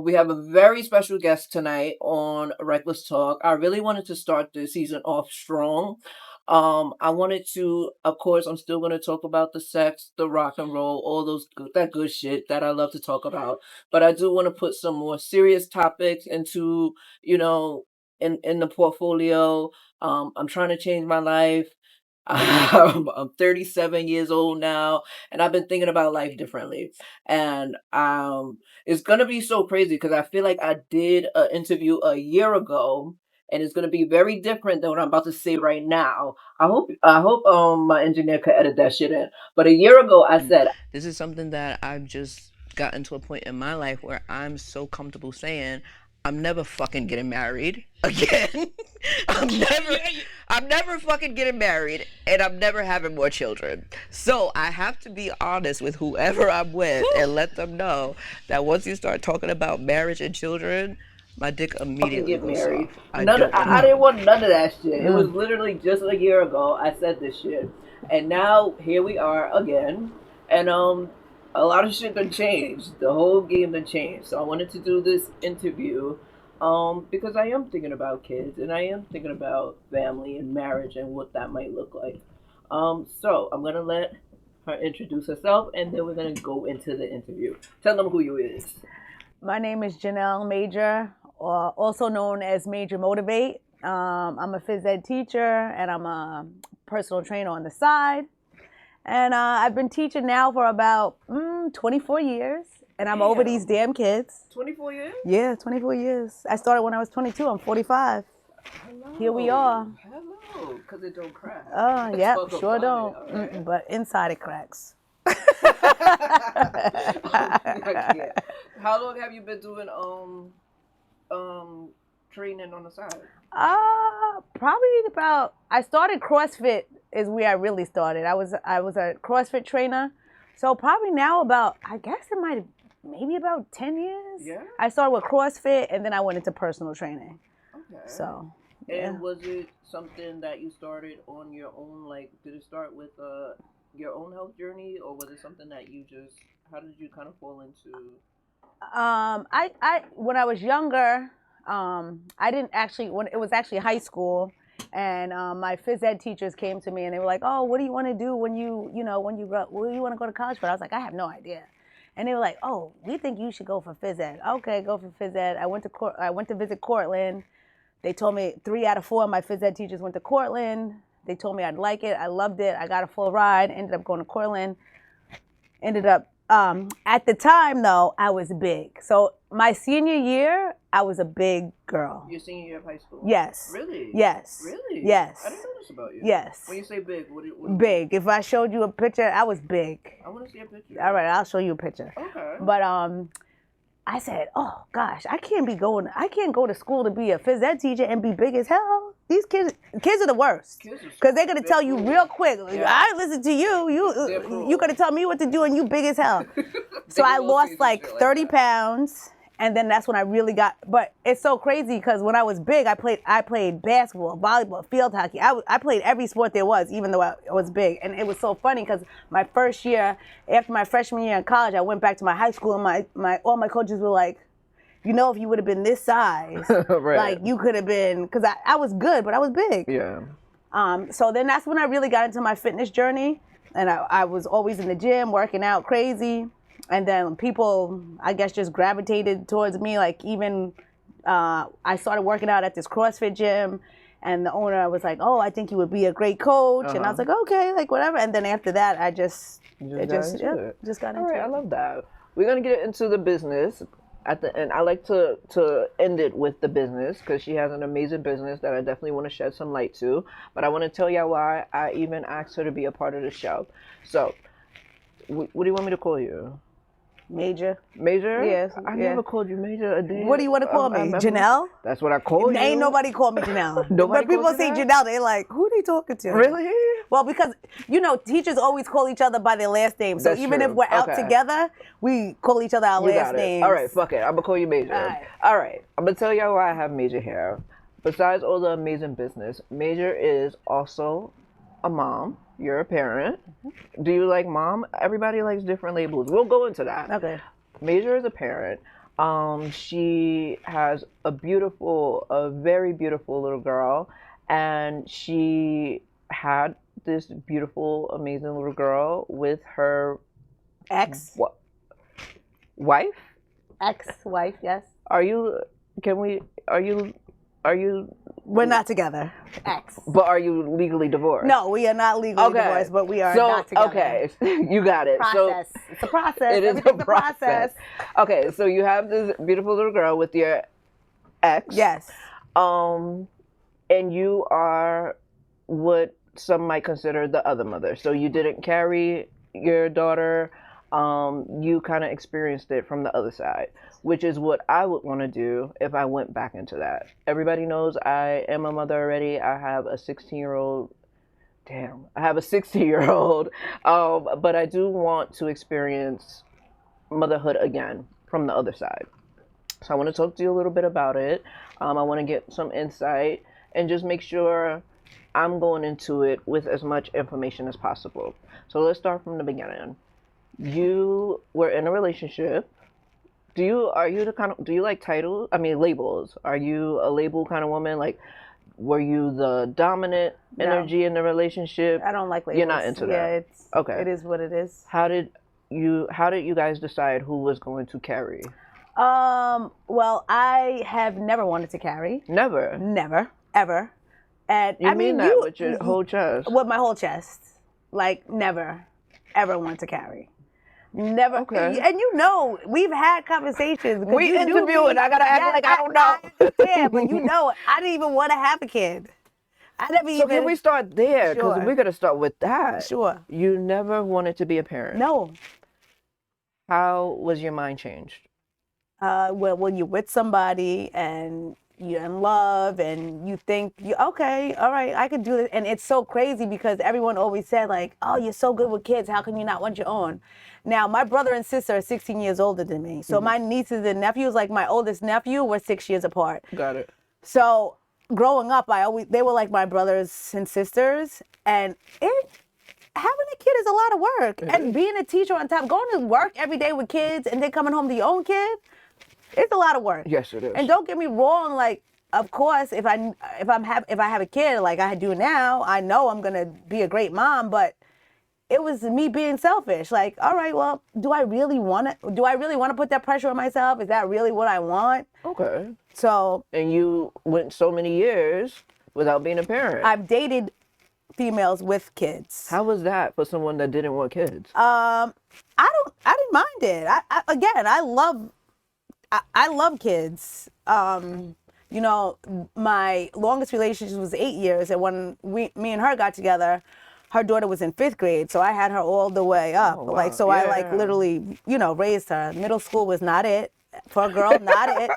We have a very special guest tonight on Reckless Talk. I really wanted to start the season off strong. I wanted to, of course, I'm still going to talk about the sex, the rock and roll, all that good shit that I love to talk about. But I do want to put some more serious topics into, you know, in the portfolio. I'm trying to change my life. I'm 37 years old now, and I've been thinking about life differently. And it's gonna be so crazy because I feel like I did an interview a year ago, and it's gonna be very different than what I'm about to say right now. I hope my engineer could edit that shit in. But a year ago, I said this is something that I've just gotten to a point in my life where I'm so comfortable saying I'm never fucking getting married again. I'm never I'm never fucking getting married, and I'm never having more children. So I have to be honest with whoever I'm with and let them know that once you start talking about marriage and children, my dick immediately get married. I didn't want none of that shit. It was literally just a year ago I said this shit, and now here we are again, and a lot of shit done changed. The whole game done changed. So I wanted to do this interview because I am thinking about kids and I am thinking about family and marriage and what that might look like. So I'm gonna let her introduce herself and then we're gonna go into the interview. Tell them who you is. My name is Janelle Major, also known as Major Motivate. I'm a phys ed teacher and I'm a personal trainer on the side. And I've been teaching now for about 24 years. And I'm over these damn kids. 24 years? Yeah, 24 years. I started when I was 22. I'm 45. Hello. Here we are. Hello. Because it don't crack. Oh, yeah, sure don't. Right. But inside it cracks. I can't. How long have you been doing training on the side? Probably about. I started CrossFit is where I really started. I was a CrossFit trainer, so probably now about. I guess it might have maybe about 10 years. Yeah. I started with CrossFit and then I went into personal training. Okay. So. And was it something that you started on your own? Like, did it start with your own health journey, or was it something that you just? How did you kind of fall into? I when I was younger, I didn't actually when it was actually high school, and my phys ed teachers came to me and they were like, "Oh, what do you want to do when when you grow? What do you want to go to college for?" I was like, "I have no idea." And they were like, "Oh, we think you should go for phys ed." Okay, go for phys ed. I went to visit Cortland. They told me 3 out of 4 of my phys ed teachers went to Cortland. They told me I'd like it. I loved it. I got a full ride. Ended up going to Cortland. Ended up at the time though, I was big. So my senior year, I was a big girl. Your senior year of high school? Yes. Really? Yes. Really? Yes. I didn't know this about you. Yes. When you say big, what big. If I showed you a picture, I was big. I want to see a picture. All right, I'll show you a picture. Okay. But I said, oh gosh, I can't go to school to be a phys ed teacher and be big as hell. These kids are the worst. Because they're gonna tell you real quick, yeah. I listen to you. You gonna tell me what to do and you big as hell. So I lost like 30 pounds. And then that's when I really got, but it's so crazy because when I was big, I played basketball, volleyball, field hockey. I played every sport there was, even though I was big. And it was so funny because my first year, after my freshman year in college, I went back to my high school and all my coaches were like, if you would have been this size, right. Like you could have been, because I was good, but I was big. Yeah. So then that's when I really got into my fitness journey. And I was always in the gym, working out crazy. And then people, I guess, just gravitated towards me. Like even I started working out at this CrossFit gym, and the owner was like, "Oh, I think you would be a great coach." And I was like, "Okay, like whatever." And then after that, I just got into it. All right, I love that. We're gonna get into the business at the end. I like to end it with the business because she has an amazing business that I definitely want to shed some light to. But I want to tell y'all why I even asked her to be a part of the show. So, what do you want me to call you? Major. Major? Yes. I never called you Major a day. What do you want to call me? Janelle? That's what I called you. Ain't nobody called me Janelle. Nobody but people say Janelle, they're like, who are they talking to? Really? Well, because, teachers always call each other by their last name. So That's even true. if we're out together, we call each other our last names. All right, fuck it. I'm going to call you Major. All right. I'm going to tell y'all why I have Major here. Besides all the amazing business, Major is also a mom. You're a parent. Mm-hmm. Do you like mom? Everybody likes different labels. We'll go into that. Okay. Major is a parent. She has a very beautiful little girl, and she had this beautiful, amazing little girl with her Ex, wa- wife. ex-wife, yes. Are you? Can we? Are you? Are you? We're not together. Ex. But are you legally divorced? No, we are not legally divorced, but we are not together. Okay, you got it. Process. So it's a process. it is a Everything's process. Okay, so you have this beautiful little girl with your ex. Yes. And you are what some might consider the other mother. So you didn't carry your daughter. You kind of experienced it from the other side, which is what I would want to do if I went back into that. Everybody knows I am a mother already. I have a 16-year-old. Damn, I have a 60-year-old. But I do want to experience motherhood again from the other side. So I want to talk to you a little bit about it. I want to get some insight and just make sure I'm going into it with as much information as possible. So let's start from the beginning. You were in a relationship. Do you like titles? I mean labels. Are you a label kind of woman? Like, were you the dominant energy in the relationship? I don't like labels. You're not into that. Yeah, it's Okay. It is what it is. How did you guys decide who was going to carry? Well, I have never wanted to carry. Never. Never, ever. And You I mean mean, that with your whole chest? with my whole chest. Like, never, ever want to carry. Never. Okay. And you know, we've had conversations. We interviewing. I gotta act like I don't know. Yeah, but you know, I didn't even want to have a kid. I never So even. can we start there? Because Sure. we're gonna start with that. Sure. You never wanted to be a parent. No. How was your mind changed? Well, when you're with somebody and you're in love and you think, okay, all right, I can do this. And it's so crazy because everyone always said, like, oh, you're so good with kids. How can you not want your own? Now, my brother and sister are 16 years older than me. So my nieces and nephews, like my oldest nephew, we're 6 years apart. Got it. So growing up, they were like my brothers and sisters. And having a kid is a lot of work. And being a teacher on top, going to work every day with kids and then coming home to your own kid, it's a lot of work. Yes, it is. And don't get me wrong, like, of course, if I have a kid like I do now, I know I'm gonna be a great mom. But it was me being selfish. Like, all right, well, do I really want to put that pressure on myself? Is that really what I want? Okay. So. And you went so many years without being a parent. I've dated females with kids. How was that for someone that didn't want kids? I didn't mind it. I love kids. You know, my longest relationship was 8 years, and when me and her got together, her daughter was in 5th grade, so I had her all the way up. Oh, wow. Like, so I literally, raised her. Middle school was not it for a girl, not it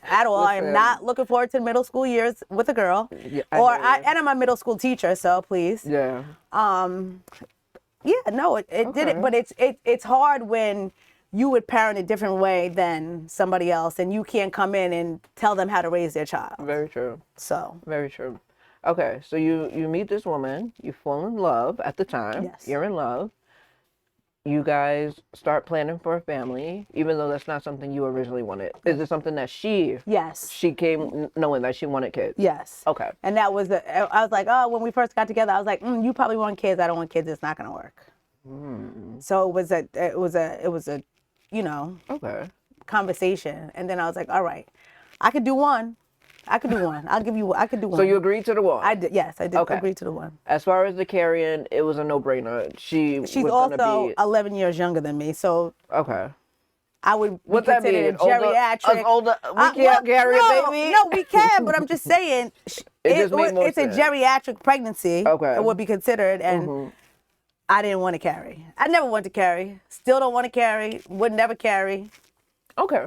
at all. I am not looking forward to middle school years with a girl. Yeah, and I'm a middle school teacher, so please. Yeah. Yeah, no, it did it, but it's hard when you would parent a different way than somebody else, and you can't come in and tell them how to raise their child. Very true. So. Very true. Okay, so you meet this woman, you fall in love at the time. Yes. You're in love. You guys start planning for a family, even though that's not something you originally wanted. Is it something that Yes. she came knowing that she wanted kids? Yes. Okay. And that was I was like, oh, when we first got together, I was like, you probably want kids. I don't want kids. It's not gonna work. So it was a Okay. conversation, and then I was like, all right, I could do one. I could do one. I could do one. So you agreed to the one? I did. Yes, I did Okay. agree to the one. As far as the carrying, it was a no-brainer. She's was also gonna be 11 years younger than me, so okay. I would be What's that considered mean? a geriatric. Older, we can't carry a baby? No, we can, but I'm just saying It just made more it's a sense. geriatric pregnancy. Okay. It would be considered, and I didn't want to carry. I never wanted to carry. Still don't want to carry. Would never carry. Okay.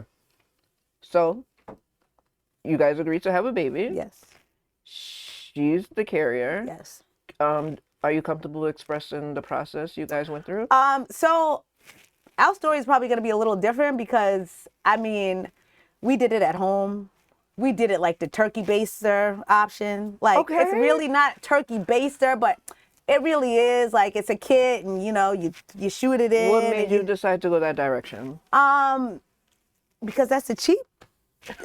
So, you guys agreed to have a baby. Yes. She's the carrier. Yes. Are you comfortable expressing the process you guys went through? So our story is probably going to be a little different because, I mean, we did it at home. We did it like the turkey baster option. Like, It's really not turkey baster, but it really is. Like, it's a kit and, you shoot it in. What made you decide to go that direction? because that's the cheap.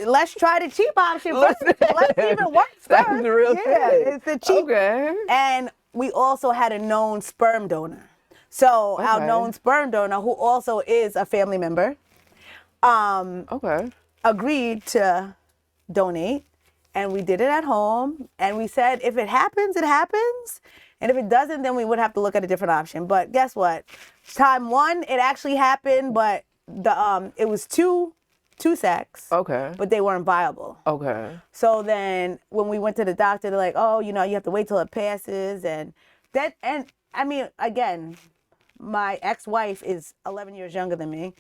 Let's try the cheap option first. Let's see if it works first. That's the real thing. It's the cheap. Okay. And we also had a known sperm donor. So our known sperm donor, who also is a family member, agreed to donate. And we did it at home. And we said, if it happens, it happens. And if it doesn't, then we would have to look at a different option. But guess what? Time one, it actually happened, but it was two sacs. Okay. But they weren't viable. Okay. So then when we went to the doctor, they're like, oh, you have to wait till it passes. And I mean, again, my ex-wife is 11 years younger than me.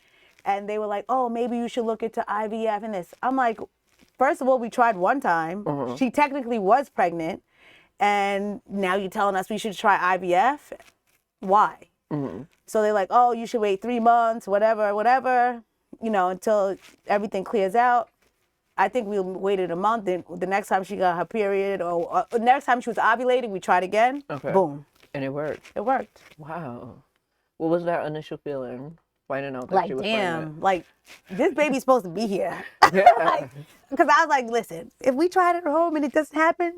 And they were like, oh, maybe you should look into IVF and this. I'm like, first of all, we tried one time. She technically was pregnant. And now you're telling us we should try IVF? Why? So they're like, oh, you should wait 3 months, whatever, until everything clears out. I think we waited a month. Then the next time she got her period or next time she was ovulating, we tried again. Okay. Boom. And it worked. It worked. Wow. What was that initial feeling? Finding out that she was pregnant? Like, this baby's supposed to be here. Yeah. Because I was like, listen, if we tried it at home and it doesn't happen,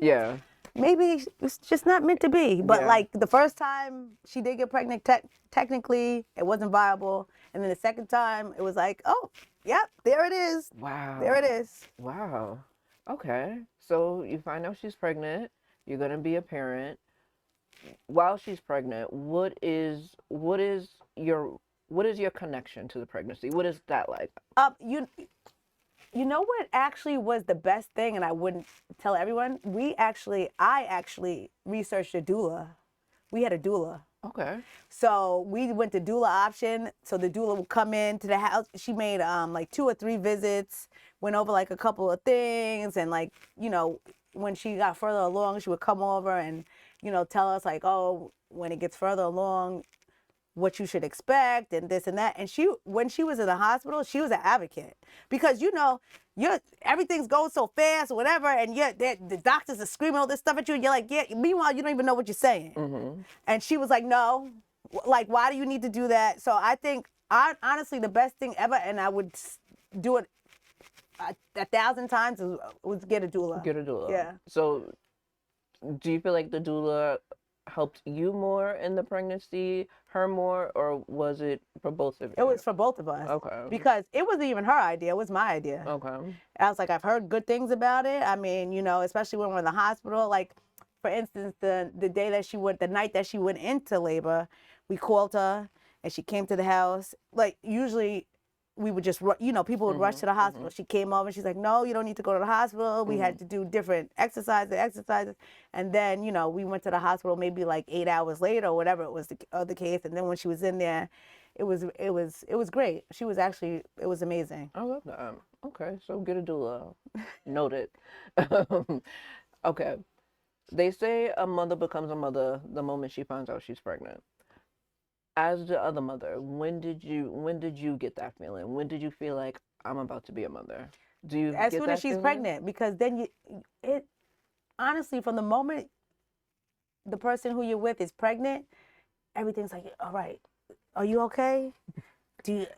maybe it's just not meant to be. But like the first time she did get pregnant, technically it wasn't viable. And then the second time it was like, oh, yep, there it is. Wow. There it is. Wow. Okay. So you find out she's pregnant. You're going to be a parent. While she's pregnant, what is your connection to the pregnancy? What is that like? You know what actually was the best thing, and I wouldn't tell everyone? I actually researched a doula. We had a doula. Okay. So we went to doula option. So the doula would come into the house. She made like 2 or 3 visits, went over like a couple of things, and like, when she got further along, she would come over and, tell us like, oh, when it gets further along, what you should expect and this and that. And when she was in the hospital, she was an advocate because everything's going so fast or whatever, and the doctors are screaming all this stuff at you, and you're like, yeah. Meanwhile, you don't even know what you're saying. And she was like, no, like, why do you need to do that? So I think honestly the best thing ever, and I would do it 1,000 times, was get a doula. Get a doula. Yeah. So do you feel like the doula helped you more in the pregnancy, her more, or was it for both of you? It was for both of us. Okay. Because it wasn't even her idea, it was my idea. Okay. I was like, I've heard good things about it. I mean, especially when we're in the hospital. Like, for instance, the night that she went into labor, we called her and she came to the house. Like, usually we would just, people would rush to the hospital. She came over and she's like, no, you don't need to go to the hospital. We had to do different exercises. And then, we went to the hospital maybe like 8 hours later or whatever it was the case. And then when she was in there, it was great. It was amazing. I love that. Okay, so get a doula. Noted. Okay. They say a mother becomes a mother the moment she finds out she's pregnant. As the other mother, when did you get that feeling? When did you feel like I'm about to be a mother? Do you as soon as she's pregnant? Because then honestly, from the moment the person who you're with is pregnant, everything's like, all right, are you okay?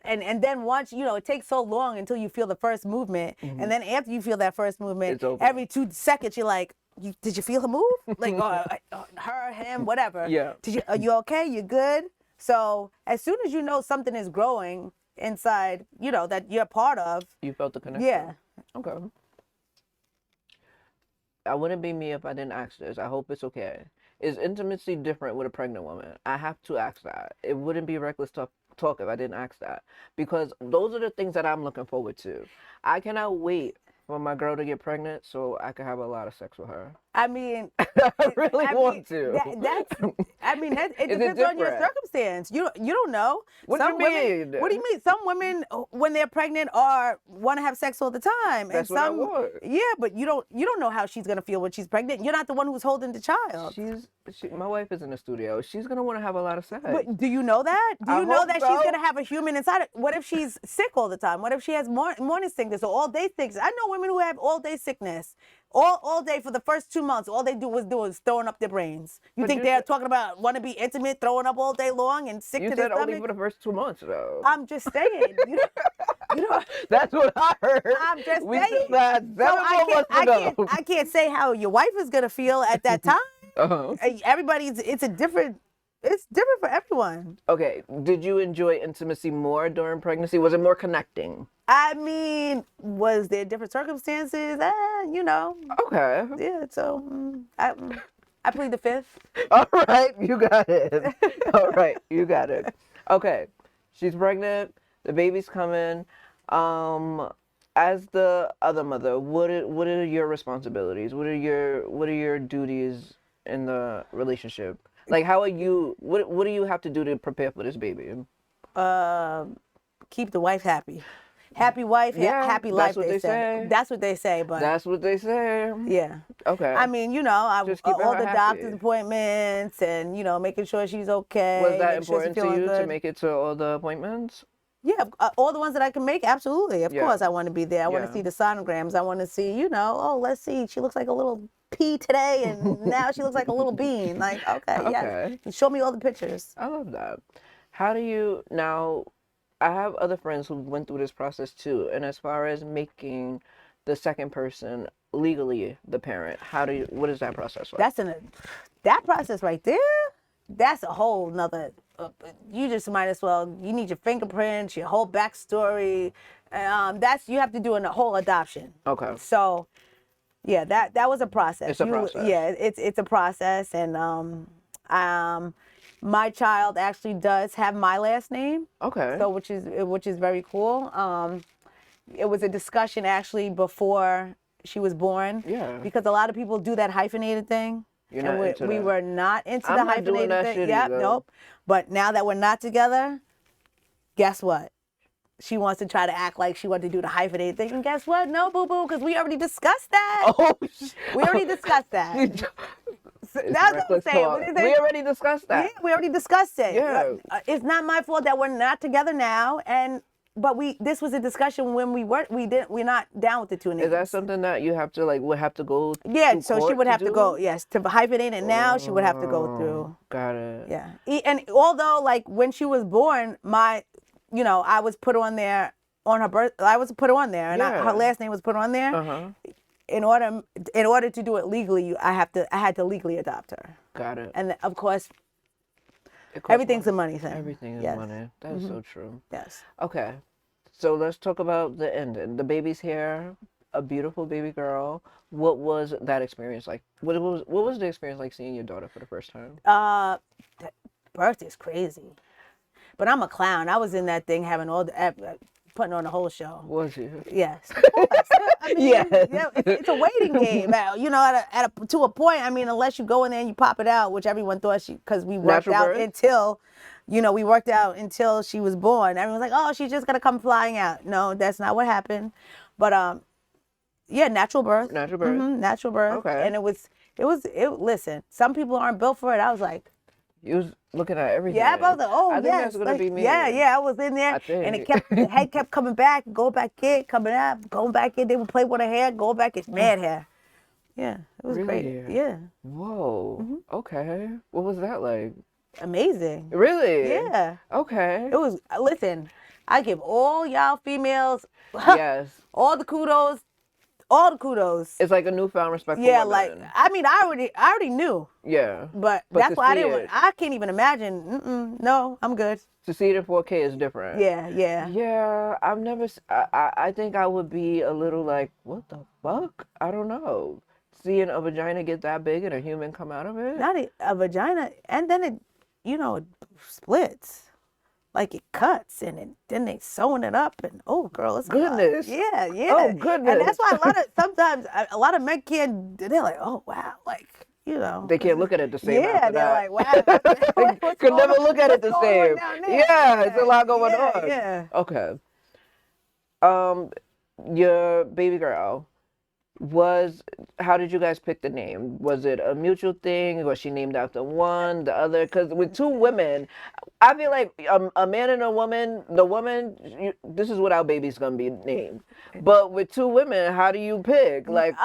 And then once, it takes so long until you feel the first movement, and then after you feel that first movement, every 2 seconds you're like, did you feel her move? Like, her, him, whatever. Yeah. Are you okay? You good? So as soon as you know something is growing inside, that you're part of. You felt the connection? Yeah. Okay. I wouldn't be me if I didn't ask this. I hope it's okay. Is intimacy different with a pregnant woman? I have to ask that. It wouldn't be reckless talk if I didn't ask that. Because those are the things that I'm looking forward to. I cannot wait for my girl to get pregnant so I can have a lot of sex with her. I mean, I really want to. It depends on your circumstance. You don't know. What do you mean? What do you mean? Some women, when they're pregnant, want to have sex all the time. That's what I want. Yeah, but you don't know how she's gonna feel when she's pregnant. You're not the one who's holding the child. My wife is in the studio. She's gonna want to have a lot of sex. But do you know that? Do you know that she's gonna have a human inside her? What if she's sick all the time? What if she has morning sickness or all day sickness? I know women who have all day sickness all day for the first 2 months, all they was throwing up their brains. You But think you they're said- talking about want to be intimate, throwing up all day long and sick You to their said only stomach? for the first 2 months, though. I'm just saying. You know, That's what I heard. I'm just We saying. still had So 7 more months to go. I can't say how your wife is gonna feel at that time. Uh-huh. It's different for everyone. Okay, did you enjoy intimacy more during pregnancy? Was it more connecting? I mean, was there different circumstances? You know, Okay. yeah. So I plead the fifth. All right, you got it. All right, you got it. Okay, she's pregnant. The baby's coming. As the other mother, what are your responsibilities? What are your duties in the relationship? Like, how are you? What do you have to do to prepare for this baby? Keep the wife happy. Happy wife, Yeah, happy that's life. what they say. That's what they say. But That's what they say. yeah. Okay. I mean, you know, Just keeping all her the happy. doctor's appointments and, you know, making sure she's okay. Was that making sure she's important to feeling you to good. make it to all the appointments? Yeah, all the ones that I can make, absolutely. Of Yeah. course, I want to be there. I want Yeah. to see the sonograms. I want to see, you know, oh, let's see. She looks like a little pea today, and now she looks like a little bean. Like, okay, yeah. Okay. Show me all the pictures. I love that. How do you now? I have other friends who went through this process too, and as far as making the second person legally the parent, what is that process like? That process right there. That's a whole nother. You just might as well. You need your fingerprints, your whole backstory. You have to do a whole adoption. Okay. So, yeah, that was a process. It's a process. Yeah, it's a process, and my child actually does have my last name. Okay. So which is very cool. It was a discussion actually before she was born. Yeah. Because a lot of people do that hyphenated thing. You're not into we that. were not into I'm the not doing hyphenated that thing. shit Yep, either. nope. But now that we're not together, guess what? She wants to try to act like she wanted to do the hyphenated thing. And guess what? No, boo-boo, because we already discussed that. Oh, We already discussed that. It's That's what I'm reckless saying. talk. What is it? We already discussed that. Yeah, we already discussed it. Yeah. It's not my fault that we're not together now, but this was a discussion when we're not down with the two names. Is that something that you have to would have to go? Yeah, to so she court would have to do? go. Yes, to hyphenate it now, she would have to go through. Got it. Yeah, and although like when she was born, I was put on there on her birth. I was put on there, and Yeah. her last name was put on there. Uh-huh. In order to do it legally, I had to legally adopt her, Got it. and of course, It costs everything's money. a money thing. Everything is Yes. money. That is so true. Yes. Okay, so let's talk about the ending. The baby's here, a beautiful baby girl. What was that experience like? What was the experience like seeing your daughter for the first time? The birth is crazy, but I'm a clown. I was in that thing having putting on the whole show. Was you? Yes. I mean, Yes. yeah, it's a waiting game. You know, to a point. I mean, unless you go in there and you pop it out, which everyone thought because we worked Natural out birth? until she was born. Everyone's like, oh, she's just gonna come flying out. No, that's not what happened. But yeah, natural birth. Natural birth. Natural birth. Okay. And it was. Listen, some people aren't built for it. I was like, You was looking at everything. yeah, I was like, oh, I think yes. that's gonna like, be me. Yeah, I was in there, I think. and the head kept coming back, going back in, coming out, going back in. They would play with her hair, going back in, mad hair. Yeah, it was great. Really? Yeah, Whoa. Okay. What was that like? amazing. Really? Yeah, Okay. it was. Listen, I give all y'all females Yes. all the kudos. All the kudos. It's like a newfound respect for Yeah, women. like I mean, I already knew, Yeah. but But that's to why I see didn't. it- I can't even imagine. No, I'm good. To see it in 4K is different. Yeah. Yeah, I've never. I think I would be a little like, what the fuck? I don't know. Seeing a vagina get that big and a human come out of it. Not a vagina, and then it splits, like it cuts, and then they sewing it up, and oh girl, it's Goodness. yeah. Oh, goodness. And that's why sometimes a lot of men can't. They're like, oh wow, like They can't look at it the same. Yeah, after they're that. like, wow. What's Could going never on- look at it the what's going same. on down there? Yeah, it's a lot going Yeah, on. Yeah. Okay. Your baby girl how did you guys pick the name? Was it a mutual thing? Was she named after one, the other? Because with two women, I feel like a man and a woman, this is what our baby's gonna be named. But with two women, how do you pick? Like,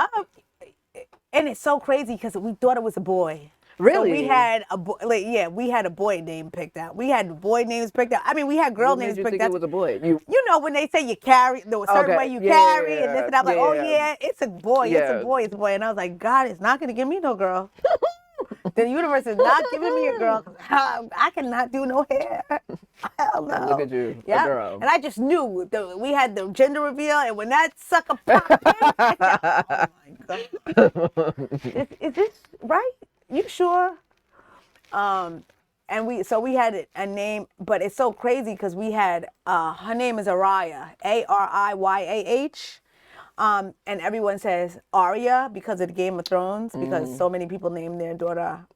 and it's so crazy because we thought it was a boy. Really? So we had a boy. Like, yeah, we had a boy name picked out. We had boy names picked out. I mean, we had girl What names made you picked think out. it was a boy? You You know when they say you carry the certain Okay, way you yeah, carry yeah, and this and that. I'm like, yeah, oh yeah. yeah, it's a boy. It's Yeah. a boy. It's a boy. And I was like, God, it's not gonna give me no girl. The universe is not giving me a girl. I cannot do no hair. Hell no. Look at you, a Yeah. girl. And I just knew we had the gender reveal, and when that sucker popped in, I said, oh my God. Is this right? You sure? And we had a name, but it's so crazy because we had her name is Ariyah, Ariyah. And everyone says Arya because of the Game of Thrones, because so many people named their daughter.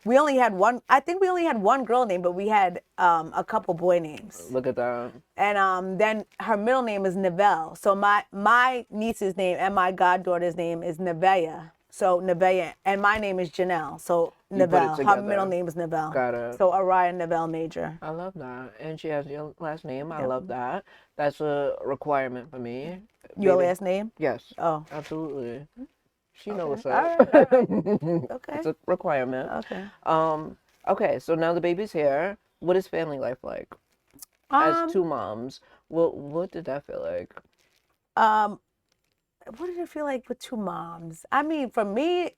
We only had one. I think we only had one girl name, but we had a couple boy names. Look at that. And then her middle name is Nevelle. So my niece's name and my goddaughter's name is Nevaeh. So Nevaeh, and my name is Janelle. So You put it Nevelle. Her together. middle name is Nevelle. Got it. So Ariyah Nevelle Major. I love that. And she has your last name. I love that. That's a requirement for me. Your Baby. last name? Yes. Oh. Absolutely. She knows what's All up. right. Okay. It's a requirement. Okay. Okay, so now the baby's here. What is family life like? As two moms, what did that feel like? What did it feel like with two moms? I mean, for me,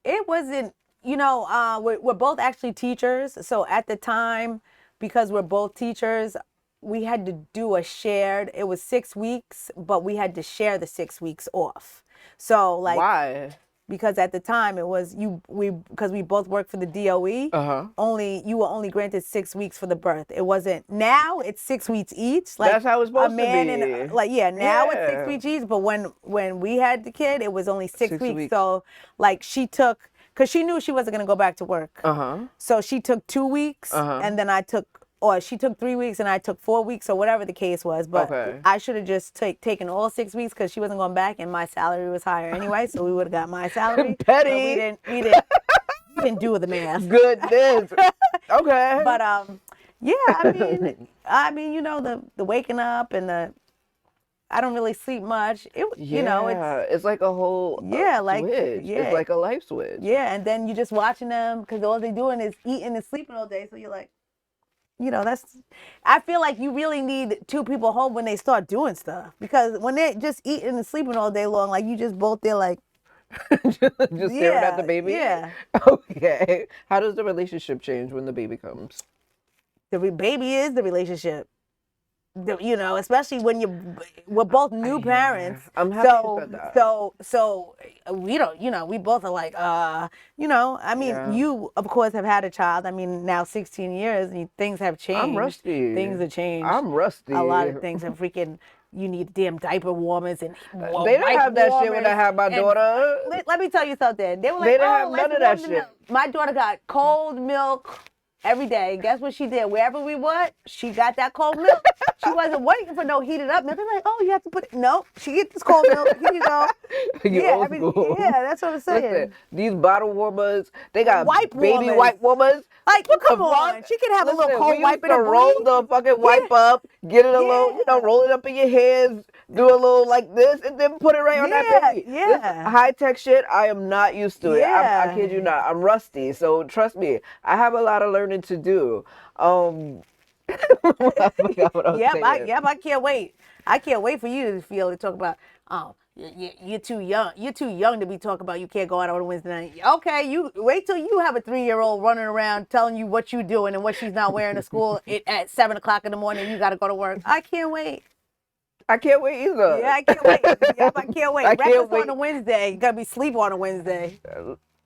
it wasn't, we're both actually teachers. So at the time, because we're both teachers, we had to do it was 6 weeks, but we had to share the 6 weeks off. So like, Why? because at the time it was because we both worked for the DOE. You were only granted 6 weeks for the birth. It wasn't. Now it's 6 weeks each. Like That's how it's supposed a man to be. and now it's 6 Yeah. weeks each. But when we had the kid, it was only 6 6 weeks. weeks. So like she took, because she knew she wasn't gonna go back to work. So she took 2 weeks, and then she took 3 weeks and I took 4 weeks, or whatever the case was. But Okay. I should have just taken all 6 weeks because she wasn't going back, and my salary was higher anyway, so we would have got my salary. Petty. But we didn't do the math. Goodness. Okay. But yeah, I mean, the waking up and I don't really sleep much. It's like a whole switch. It's like a life switch. Yeah, and then you just watching them because all they're doing is eating and sleeping all day. So you're like, I feel like you really need two people home when they start doing stuff, because when they're just eating and sleeping all day long, like you just both there like just staring at the baby. Yeah. Okay. How does the relationship change when the baby comes? The baby is the relationship. Especially when we're both new parents. I'm happy you said that. So we don't, we both are like, I mean, you of course have had a child. I mean, now 16 years, and things have changed. I'm rusty. Things have changed. I'm rusty. A lot of things have freaking. You need damn diaper warmers and they didn't have that shit when I had my daughter. Let me tell you something. They were like, They didn't have none of that shit. milk. My daughter got cold milk every day. Guess what she did? Wherever we went, she got that cold milk. She wasn't waiting for no heated up milk. They're like, oh, you have to put it. No, she get this cold milk. Here you go. That's what I'm saying. Listen, these bottle warmers, they got baby warmers. wipe warmers. Like, What the come on. fuck? She can have a little cold we wipe used in to her roll breeze. the fucking wipe up, get it a little, roll it up in your hands, do a little like this, and then put it right on that baby. This high-tech shit, I am not used to it. I kid you not. I'm rusty, so trust me. I have a lot of learning to do. I forgot what I was saying. I can't wait. I can't wait for you to feel to talk about, you're too young. You're too young to be talking about you can't go out on a Wednesday night. Okay, you wait till you have a 3-year-old running around telling you what you're doing and what she's not wearing to school at 7 o'clock in the morning. You got to go to work. I can't wait. I can't wait either. Yeah, I can't wait. I can't wait. I can't wait. On a Wednesday. You got to be sleep on a Wednesday.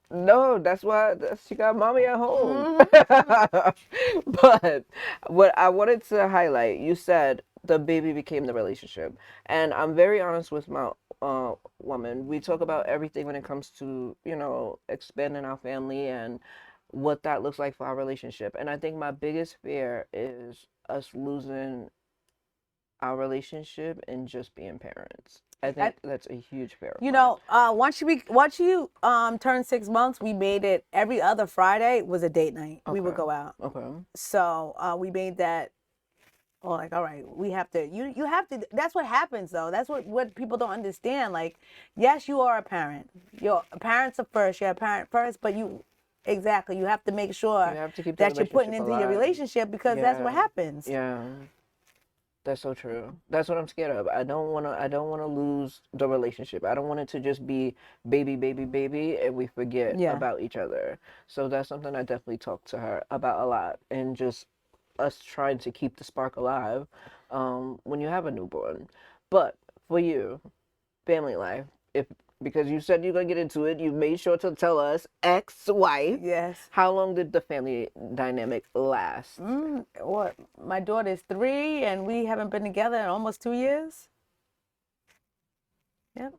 No, that's why she got mommy at home. Mm-hmm. But what I wanted to highlight, you said the baby became the relationship. And I'm very honest with my woman. We talk about everything when it comes to, expanding our family and what that looks like for our relationship. And I think my biggest fear is us losing our relationship and just being parents. I think that's a huge fear. Once you turn 6 months, we made it every other Friday was a date night. We would go out. Okay. So we made that or like, all right, we have to, you have to, that's what happens though. That's what people don't understand. Like, yes, you are a parent. Your parents are first. You're a parent first, but exactly, you have to make sure You have to keep the that you're putting relationship into your alive. relationship because that's what Yeah. happens. Yeah. That's so true. That's what I'm scared of. I don't wanna lose the relationship. I don't want it to just be baby, baby, baby, and we forget Yeah. about each other. So that's something I definitely talk to her about a lot, and just us trying to keep the spark alive when you have a newborn. But for you, family life, if because you said you're gonna get into it, you made sure to tell us ex-wife. Yes. How long did the family dynamic last? What? My daughter's 3, and we haven't been together in almost 2 years. Yep.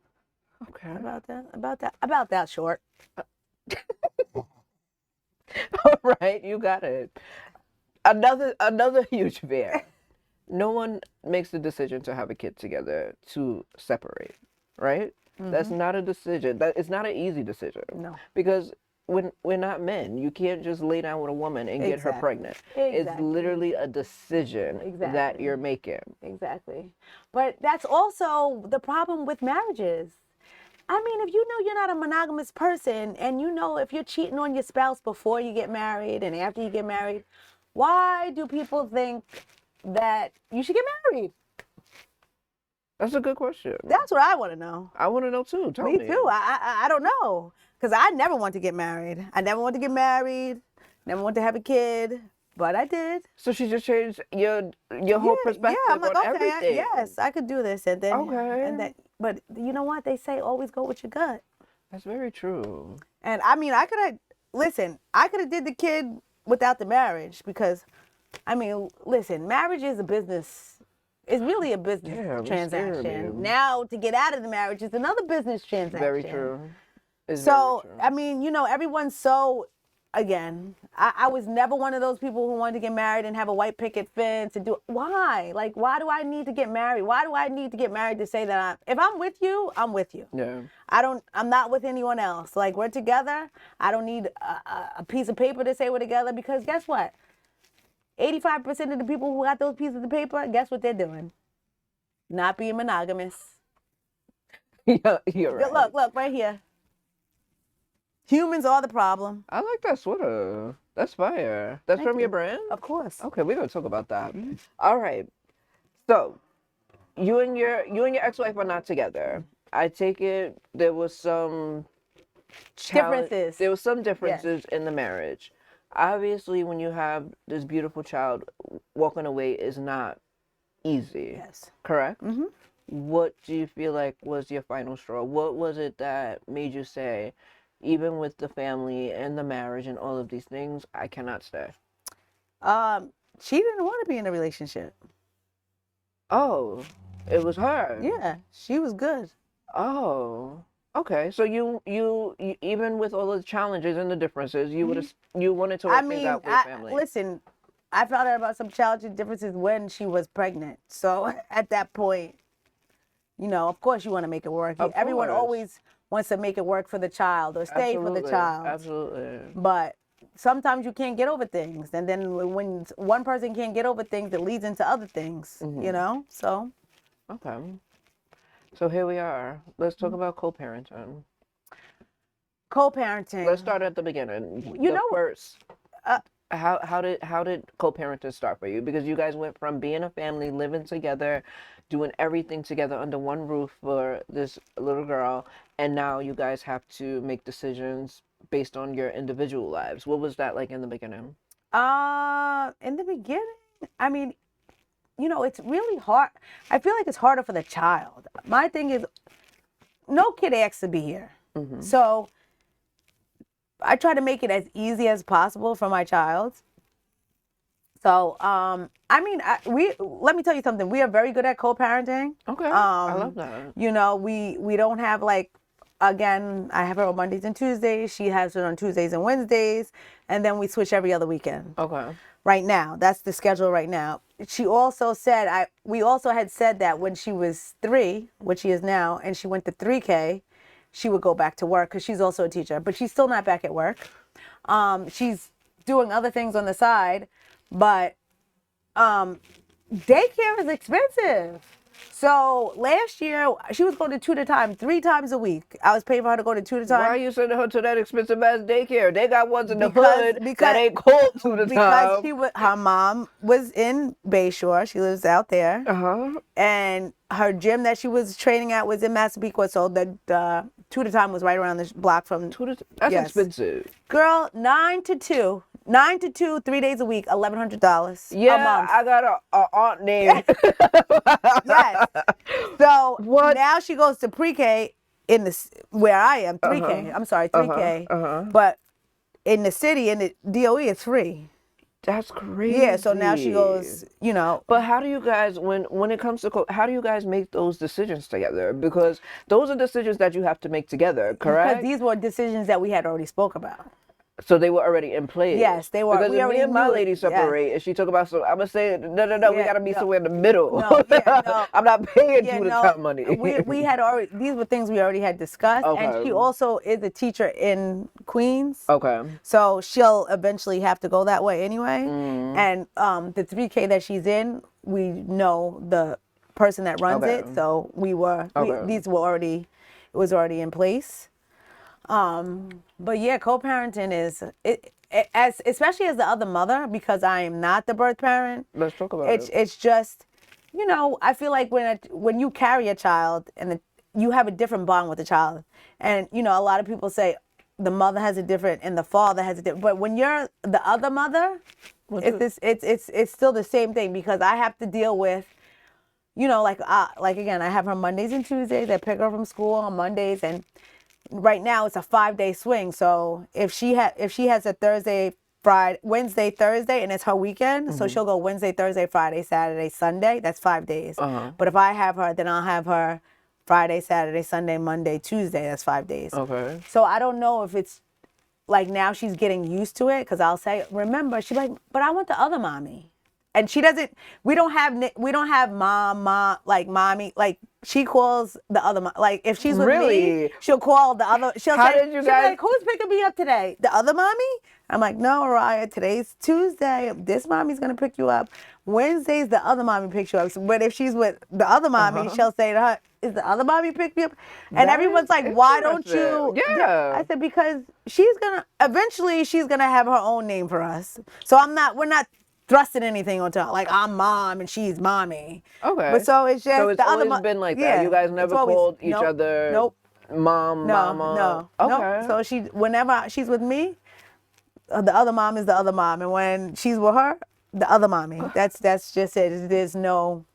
Okay. About that short. All right, you got it. Another huge fear. No one makes the decision to have a kid together to separate, right? That's not a decision. That it's not an easy decision. No. Because when we're not men, you can't just lay down with a woman and get her Exactly. pregnant. It's Exactly. literally a decision that Exactly. you're making. Exactly. But that's also the problem with marriages. I mean, if you know you're not a monogamous person and you know if you're cheating on your spouse before you get married and after you get married, why do people think that you should get married? That's a good question. That's what I want to know. I want to know too. Tell me. Me too. I don't know. Because I never want to get married. I never want to get married. Never want to have a kid. But I did. So she just changed your whole perspective I'm like, on okay, everything. yes, I could do this. And then, Okay. but you know what? They say always go with your gut. That's very true. And I mean, I could have did the kid without the marriage because, I mean, listen, marriage is a business. It's really a business Damn, you scared transaction. me. Now to get out of the marriage is another business transaction. Very true. It's So, very true. I mean, you know, everyone's so, again, I was never one of those people who wanted to get married and have a white picket fence and do, why? Like, why do I need to get married? Why do I need to get married to say that if I'm with you, I'm with you. Yeah. I'm not with anyone else. Like, we're together. I don't need a piece of paper to say we're together because guess what? 85% of the people who got those pieces of paper, guess what they're doing? Not being monogamous. Yeah, you're right. Look, right here. Humans are the problem. I like that sweater. That's fire. That's Thank from your you. brand? Of course. Okay, we're gonna talk about that. All right. So, you and your ex-wife are not together. I take it there was some Differences. There was some differences in the marriage. Obviously, when you have this beautiful child, walking away is not easy. Yes. Correct? Mm-hmm. What do you feel like was your final straw? What was it that made you say, even with the family and the marriage and all of these things, I cannot stay? She didn't want to be in a relationship. Oh, it was her. Yeah, she was good. Oh, okay. So you even with all the challenges and the differences, you would have you wanted to work things out with your family. Listen, I found out about some challenging differences when she was pregnant. So at that point, you know, of course you want to make it work. Of Everyone course. always wants to make it work for the child or stay for the Absolutely, child. absolutely. But sometimes you can't get over things. And then when one person can't get over things, it leads into other things, you know? So. Okay. So here we are. Let's talk about co-parenting. Co-parenting. Let's start at the beginning. You The know, first. How did co-parenting start for you? Because you guys went from being a family, living together, doing everything together under one roof for this little girl, and now you guys have to make decisions based on your individual lives. What was that like in the beginning? In the beginning, I mean, you know, it's really hard. I feel like it's harder for the child. My thing is, no kid asks to be here. So I try to make it as easy as possible for my child. So, I mean, let me tell you something. We are very good at co-parenting. Okay, I love that. You know, we don't have like, again, I have her on Mondays and Tuesdays. She has her on Tuesdays and Wednesdays, and then we switch every other weekend. Okay. Right now, that's the schedule right now. She also said, we also had said that when she was 3, which she is now, and she went to 3K, she would go back to work because she's also a teacher, but she's still not back at work. She's doing other things on the side, but daycare is expensive. So last year she was going to tutor time 3 times a week. I was paying for her to go to tutor time. Why are you sending her to that expensive ass daycare? They got ones in the Because- hood because- that ain't called tutor Because time. her mom was in Bayshore. She lives out there. Uh-huh. And her gym that she was training at was in Massapequa, so the tutor time was right around the block from. That's Yes. expensive. Girl, 9 to 2, 3 days a week, $1,100 a Yeah, month. I got a aunt named. Yes. So What? now she goes to pre-K in where I am, 3K. I'm sorry, 3K. But in the city, in the DOE, it's free. That's crazy. Yeah, so now she goes, you know. But how do you guys, when it comes to, how do you guys make those decisions together? Because those are decisions that you have to make together, correct? Because these were decisions that we had already spoke about. So they were already in place. Yes, they were. Because We if already me and my knew it. lady Yes. separate, and she talk about, so I'm gonna say, no, we Yeah, gotta be no. somewhere in the middle. No, yeah, no. I'm not paying Yeah, tutor no, time money. we had already, these were things we already had discussed. And Okay. she also is a teacher in Queens. Okay. So she'll eventually have to go that way anyway. Mm. And the 3K that she's in, we know the person that runs Okay. it. So Okay. these were already, it was already in place. But yeah, co-parenting is, especially as the other mother, because I am not the birth parent. Let's talk about it. It's just, you know, I feel like when you carry a child and you have a different bond with the child, and you know, a lot of people say the mother has a different and the father has a different, but when you're the other mother, it's still the same thing, because I have to deal with, you know, like again, I have her Mondays and Tuesdays. I pick her from school on Mondays, and right now it's a 5-day swing. So if she has a Thursday, Friday, Wednesday, Thursday, and it's her weekend, so she'll go Wednesday, Thursday, Friday, Saturday, Sunday. That's 5 days. But if I have her, then I'll have her Friday, Saturday, Sunday, Monday, Tuesday. That's 5 days. Okay. So I don't know if it's like now she's getting used to it, because I'll say, remember, she's like, but I want the other mommy. And she doesn't, we don't have mom, like mommy, like she calls the other mom. Like if she's with me, Really? she'll call the other, How did you she'll be guys- like, who's picking me up today? The other mommy? I'm like, no, Araya, today's Tuesday. This mommy's going to pick you up. Wednesday's the other mommy picks you up. But if she's with the other mommy, she'll say to her, is the other mommy pick me up? And That everyone's is like, why don't you? interesting. Yeah. I said, because eventually she's going to have her own name for us. So we're not thrusting anything onto her. Like, I'm mom and she's mommy. Okay. But so it's just So it's the other always been like that. yeah, You guys it's never always- called each nope, other Nope. mom, No, mama. no. Okay. So whenever she's with me, the other mom is the other mom, and when she's with her, the other mommy. That's just it. There's no.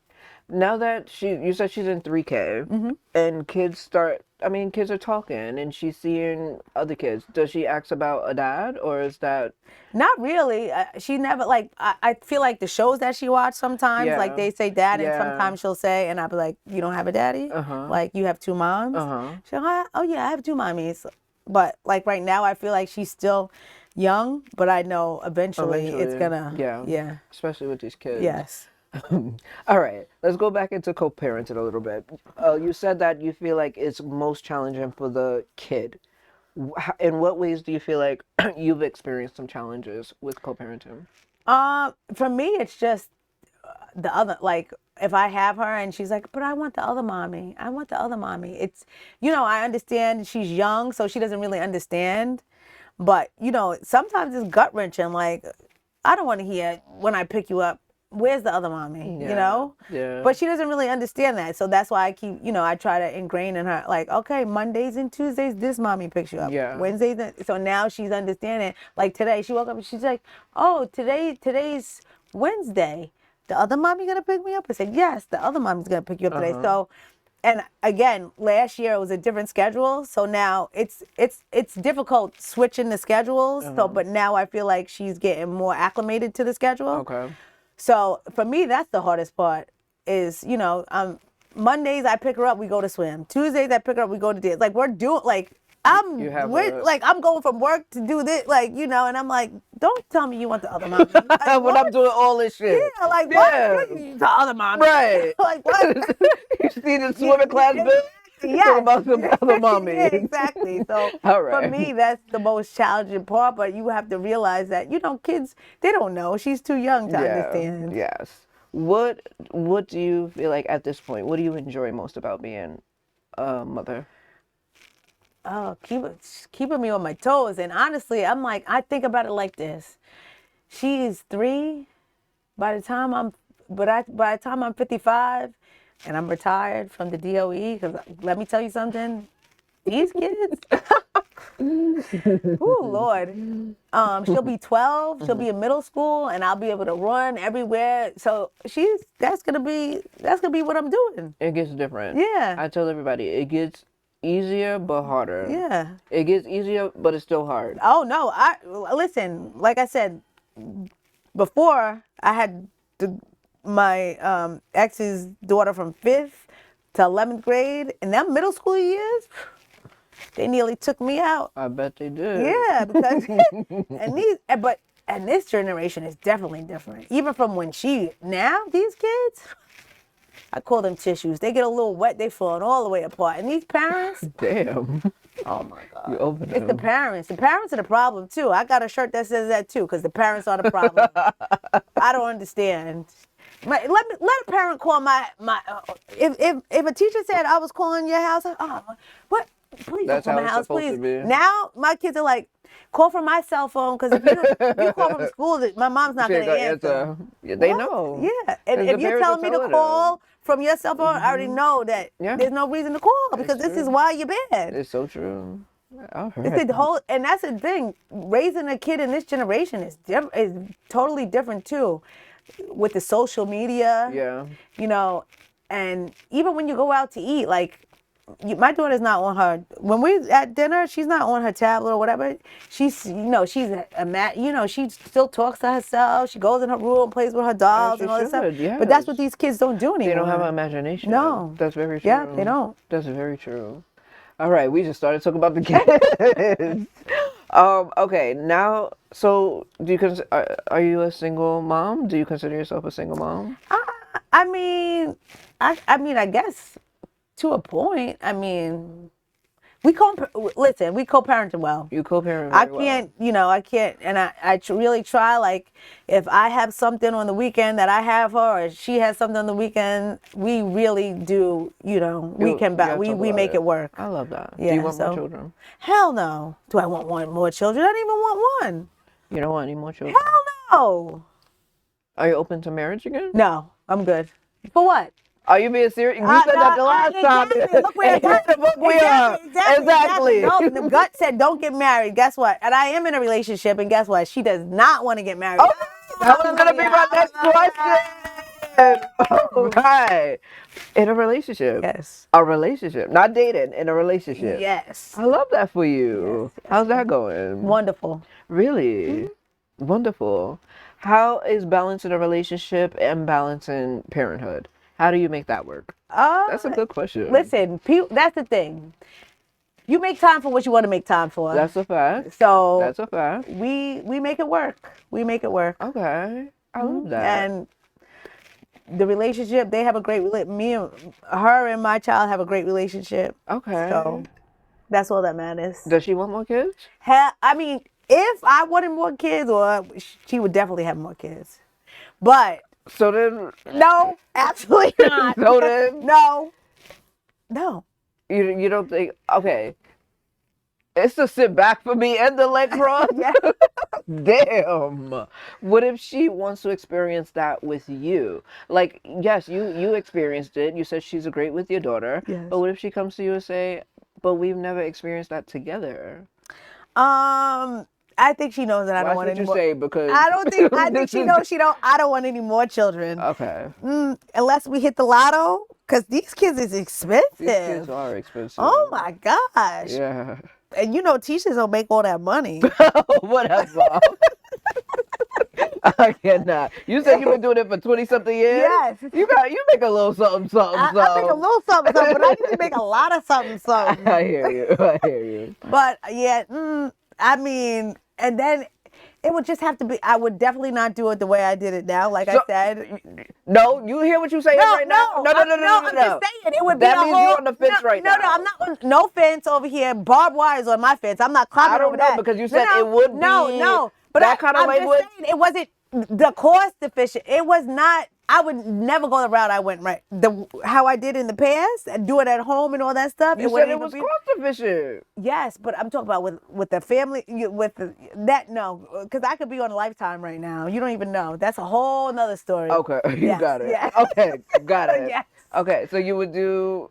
Now that you said she's in 3K, and kids are talking, and she's seeing other kids. Does she ask about a dad, or is that? Not really. She never I feel like the shows that she watched sometimes, Yeah. like they say dad, and Yeah. sometimes she'll say, and I'll be like, you don't have a daddy? Like you have two moms? She'll go, oh yeah, I have two mommies. But like right now, I feel like she's still young, but I know eventually it's gonna. Yeah. Especially with these kids. Yes. All right, let's go back into co-parenting a little bit. You said that you feel like it's most challenging for the kid. In what ways do you feel like you've experienced some challenges with co-parenting? For me, it's just the other, like if I have her and she's like, but I want the other mommy. I want the other mommy. It's, you know, I understand she's young, so she doesn't really understand. But, you know, sometimes it's gut wrenching. Like, I don't want to hear when I pick you up, where's the other mommy? You know? Yeah. But she doesn't really understand that. So that's why I keep, you know, I try to ingrain in her, like, okay, Mondays and Tuesdays, this mommy picks you up. Yeah. Wednesdays, so now she's understanding. Like today, she woke up and she's like, oh, today's Wednesday. The other mommy gonna pick me up? I said, yes, the other mommy's gonna pick you up today. So, and again, last year it was a different schedule. So now it's difficult switching the schedules. So, but now I feel like she's getting more acclimated to the schedule. Okay. So for me, that's the hardest part is, you know, Mondays I pick her up, we go to swim. Tuesdays I pick her up, we go to dance. Like we're doing, like I'm going from work to do this, like, you know, and I'm like, don't tell me you want the other mommy. Like, When I'm doing all this shit. yeah, like Yeah. what? The other mommy. Right. Like what? You see the swimming class bill? Yeah. Talk about some other mommy. Yeah, exactly. So All right. for me, that's the most challenging part. But you have to realize that, you know, kids, they don't know. She's too young to understand. Yes. What do you feel like at this point? What do you enjoy most about being a mother? Oh, keeping me on my toes. And honestly, I'm like, I think about it like this. She's 3. By the time I'm 55 and I'm retired from the DOE, because let me tell you something, these kids, oh Lord, she'll be 12, she'll be in middle school, and I'll be able to run everywhere. So that's gonna be what I'm doing. It gets different. Yeah. I tell everybody, it gets easier but harder. Yeah. It gets easier, but it's still hard. Oh no, listen. Like I said before, I had my ex's daughter from 5th to 11th grade, and them middle school years, they nearly took me out. I bet they did. Yeah, because and this generation is definitely different. Even from when these kids, I call them tissues. They get a little wet, they falling all the way apart. And these parents, damn. Oh my God. You open It's the parents. The parents are the problem too. I got a shirt that says that too, because the parents are the problem. I don't understand. Let a parent call my if a teacher said I was calling your house, what? Please That's don't call how my it's house, supposed please. to be. Now my kids are like, call from my cell phone, because if you call from school, my mom's not going to answer. Yeah, they What? know. Yeah, and The if you're parents telling me to telling call from your cell phone, I already know that there's no reason to call, because this is why you're bad. It's so true. All right. It's the whole, and that's the thing. Raising a kid in this generation is totally different too, with the social media. Yeah. You know, and even when you go out to eat, like my daughter's not on her. When we're at dinner, she's not on her tablet or whatever. She's she still talks to herself. She goes in her room, plays with her dolls and all this stuff. Yes. But that's what these kids don't do anymore. They don't have an imagination. No. That's very true. Yeah, they don't. That's very true. All right, we just started talking about the kids. Okay, now, so do you are you a single mom? Do you consider yourself a single mom? I mean, I guess to a point. I mean, we co-parenting well. You co-parent I very can't, I can't, and I really try, like, if I have something on the weekend that I have her, or she has something on the weekend, we really do, we make it work. I love that. Yeah, Do you want more children? Hell no. Do I want more children? I don't even want one. You don't want any more children? Hell no. Are you open to marriage again? No, I'm good. For what? Are you being serious? You said that the last time. Exactly. Look where exactly. No, the gut said don't get married. Guess what? And I am in a relationship, and guess what? She does not want to get married. Oh, that was going to be my next question. All right. In a relationship. Yes. A relationship. Not dating, in a relationship. Yes. I love that for you. Yes. How's that going? Wonderful. Really? Mm-hmm. Wonderful. How is balancing a relationship and balancing parenthood? How do you make that work? That's a good question. Listen, that's the thing. You make time for what you want to make time for. That's a fact. So that's a fact. We make it work. We make it work. Okay. I love that. And the relationship, they have a great her and my child have a great relationship. Okay. So that's all that matters. Does she want more kids? I mean, if I wanted more kids, or she would definitely have more kids. But so then, no, absolutely not. So then, no. You don't think? Okay, it's to sit back for me and the leg cross. Damn. What if she wants to experience that with you? Like, yes, you experienced it. You said she's great with your daughter. Yes. But what if she comes to you and say, "But we've never experienced that together"? I think she knows that I don't want any more. Say because I think she knows I don't want any more children. Okay. Unless we hit the lotto, because these kids is expensive. These kids are expensive. Oh my gosh. Yeah. And teachers don't make all that money. Whatever. I cannot. You said you've been doing it for 20-something years? Yes. You make a little something. I make a little something, but I need to make a lot of something. I hear you. But yeah, I mean, and then it would just have to be, I would definitely not do it the way I did it now, I said. No, you hear what you're saying right now? No. I'm just saying, it would be that means you're on the fence right now. No, I'm not, no fence over here. Barbed wire is on my fence. I'm not climbing over that. I don't know, because you said it would be No, but that kind of I'm language. Just saying, it wasn't the cost efficient. It was not, I would never go the route I went right. How I did in the past, and do it at home and all that stuff. You said it was cost efficient. Yes, but I'm talking about with the family, no, because I could be on Lifetime right now. You don't even know. That's a whole nother story. Okay, you got it. Yes. Okay, got it. Yes. Okay, so you would do.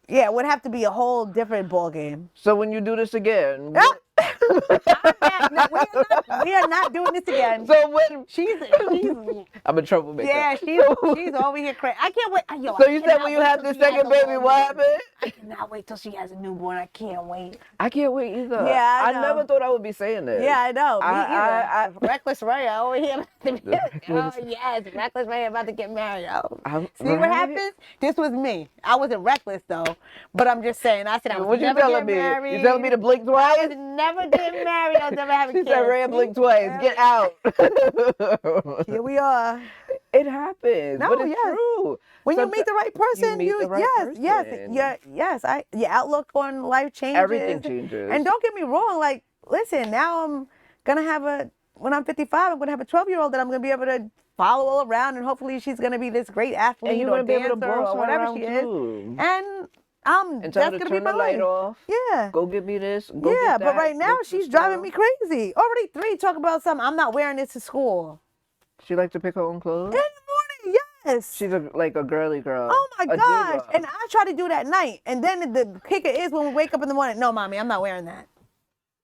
Yeah, it would have to be a whole different ball game. So when you do this again. We are not doing this again. So when she's I'm a troublemaker. Yeah, she's over here crazy. I can't wait. Yo, so you said when you have the second baby, what happened? I cannot wait till she has a newborn. I can't wait. I can't wait either. Yeah, I know. never thought I would be saying this. Yeah, I know. Me I Reckless Ray over here. Oh yes, Reckless Ray about to get married. See what happens? This was me. I wasn't reckless though, but I'm just saying. I said I was never getting married. You telling me to blink twice? I was never getting married. I was never having kids. She said, Ray, blink twice. Get out. Here we are. It happens, no, but it's true. When you meet the right person, yes, your outlook on life changes. Everything changes. And don't get me wrong, like, listen, now I'm gonna have when I'm 55, I'm gonna have a 12-year-old that I'm gonna be able to follow all around, and hopefully she's gonna be this great athlete, and you're or gonna be able to dancer, or whatever she is. And that's gonna be turn my the light life. off. Yeah. Go get me this. Go get that. But right now she's driving me crazy. Already 3, talk about something. I'm not wearing this to school. She likes to pick her own clothes? In the morning, yes. She's like a girly girl. Oh my gosh. Diva. And I try to do that at night. And then the kicker is when we wake up in the morning, no, mommy, I'm not wearing that.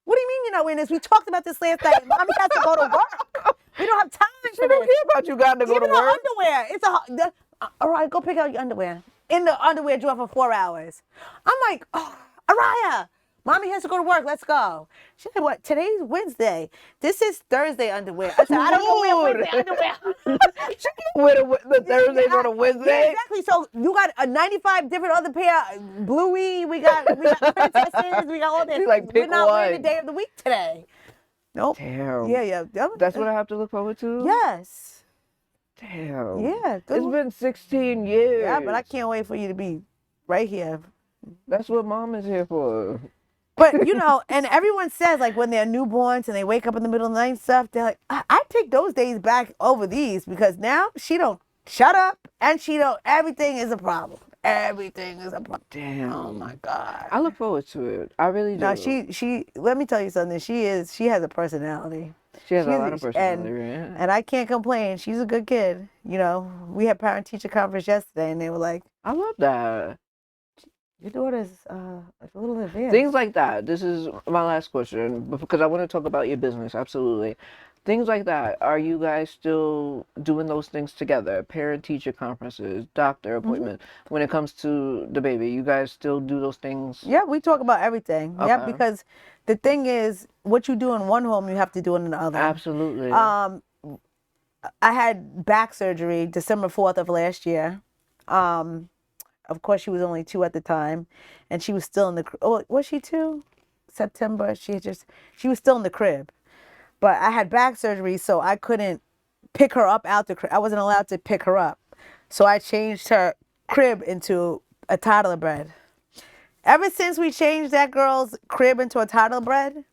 What do you mean you're not wearing this? We talked about this last night. Mommy has to go to work. We don't have time for this. She don't care about you got to go to work. Underwear. All right, go pick out your underwear. In the underwear drawer for 4 hours. I'm like, oh, Araya, mommy has to go to work. Let's go. She said, what? Today's Wednesday. This is Thursday underwear. I said, I don't know where Wednesday underwear. She can't wear the Thursdays on a Wednesday. Yeah, exactly. So you got a 95 different other pair. Bluey, we got princesses, we got all this. She's like, pick We're not one. wearing the day of the week today. Nope. Damn. Yeah. That's what I have to look forward to? Yes. Damn. Yeah. It's been 16 years. Yeah, but I can't wait for you to be right here. That's what mom is here for. But, and everyone says, like, when they're newborns and they wake up in the middle of the night and stuff, they're like, I take those days back over these because now she don't shut up and everything is a problem. Everything is a problem. Damn. Oh, my God. I look forward to it. I really do. No, she let me tell you something. She has a personality. She has a lot of personality, right? And I can't complain. She's a good kid. We had parent-teacher conference yesterday, and they were like, I love that. Your daughter's a little advanced. Things like that. This is my last question, because I want to talk about your business, absolutely. Things like that. Are you guys still doing those things together? Parent-teacher conferences, doctor appointments. Mm-hmm. When it comes to the baby, you guys still do those things? Yeah, we talk about everything. Okay. Yeah, because the thing is, what you do in one home, you have to do in another. Absolutely. I had back surgery December 4th of last year. Of course, she was only 2 at the time, and she was still in the. Oh, was she 2? September. She was still in the crib, but I had back surgery, so I couldn't pick her up out the crib. I wasn't allowed to pick her up, so I changed her crib into a toddler bed. Ever since we changed that girl's crib into a toddler bed,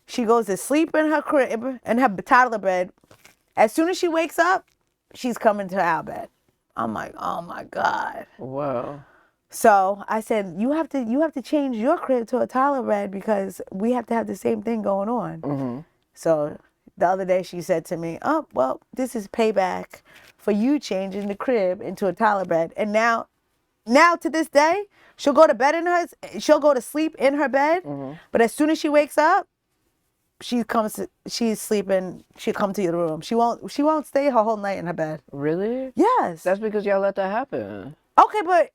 she goes to sleep in her crib and her toddler bed. As soon as she wakes up, she's coming to our bed. I'm like, oh my God. Wow. So I said, you have to change your crib to a toddler bed because we have to have the same thing going on. Mm-hmm. So the other day she said to me, oh, well, this is payback for you changing the crib into a toddler bed. And now to this day, she'll go to sleep in her bed. Mm-hmm. But as soon as she wakes up, she's sleeping, she'll come to your room. She won't stay her whole night in her bed. Really? Yes. That's because y'all let that happen. Okay, but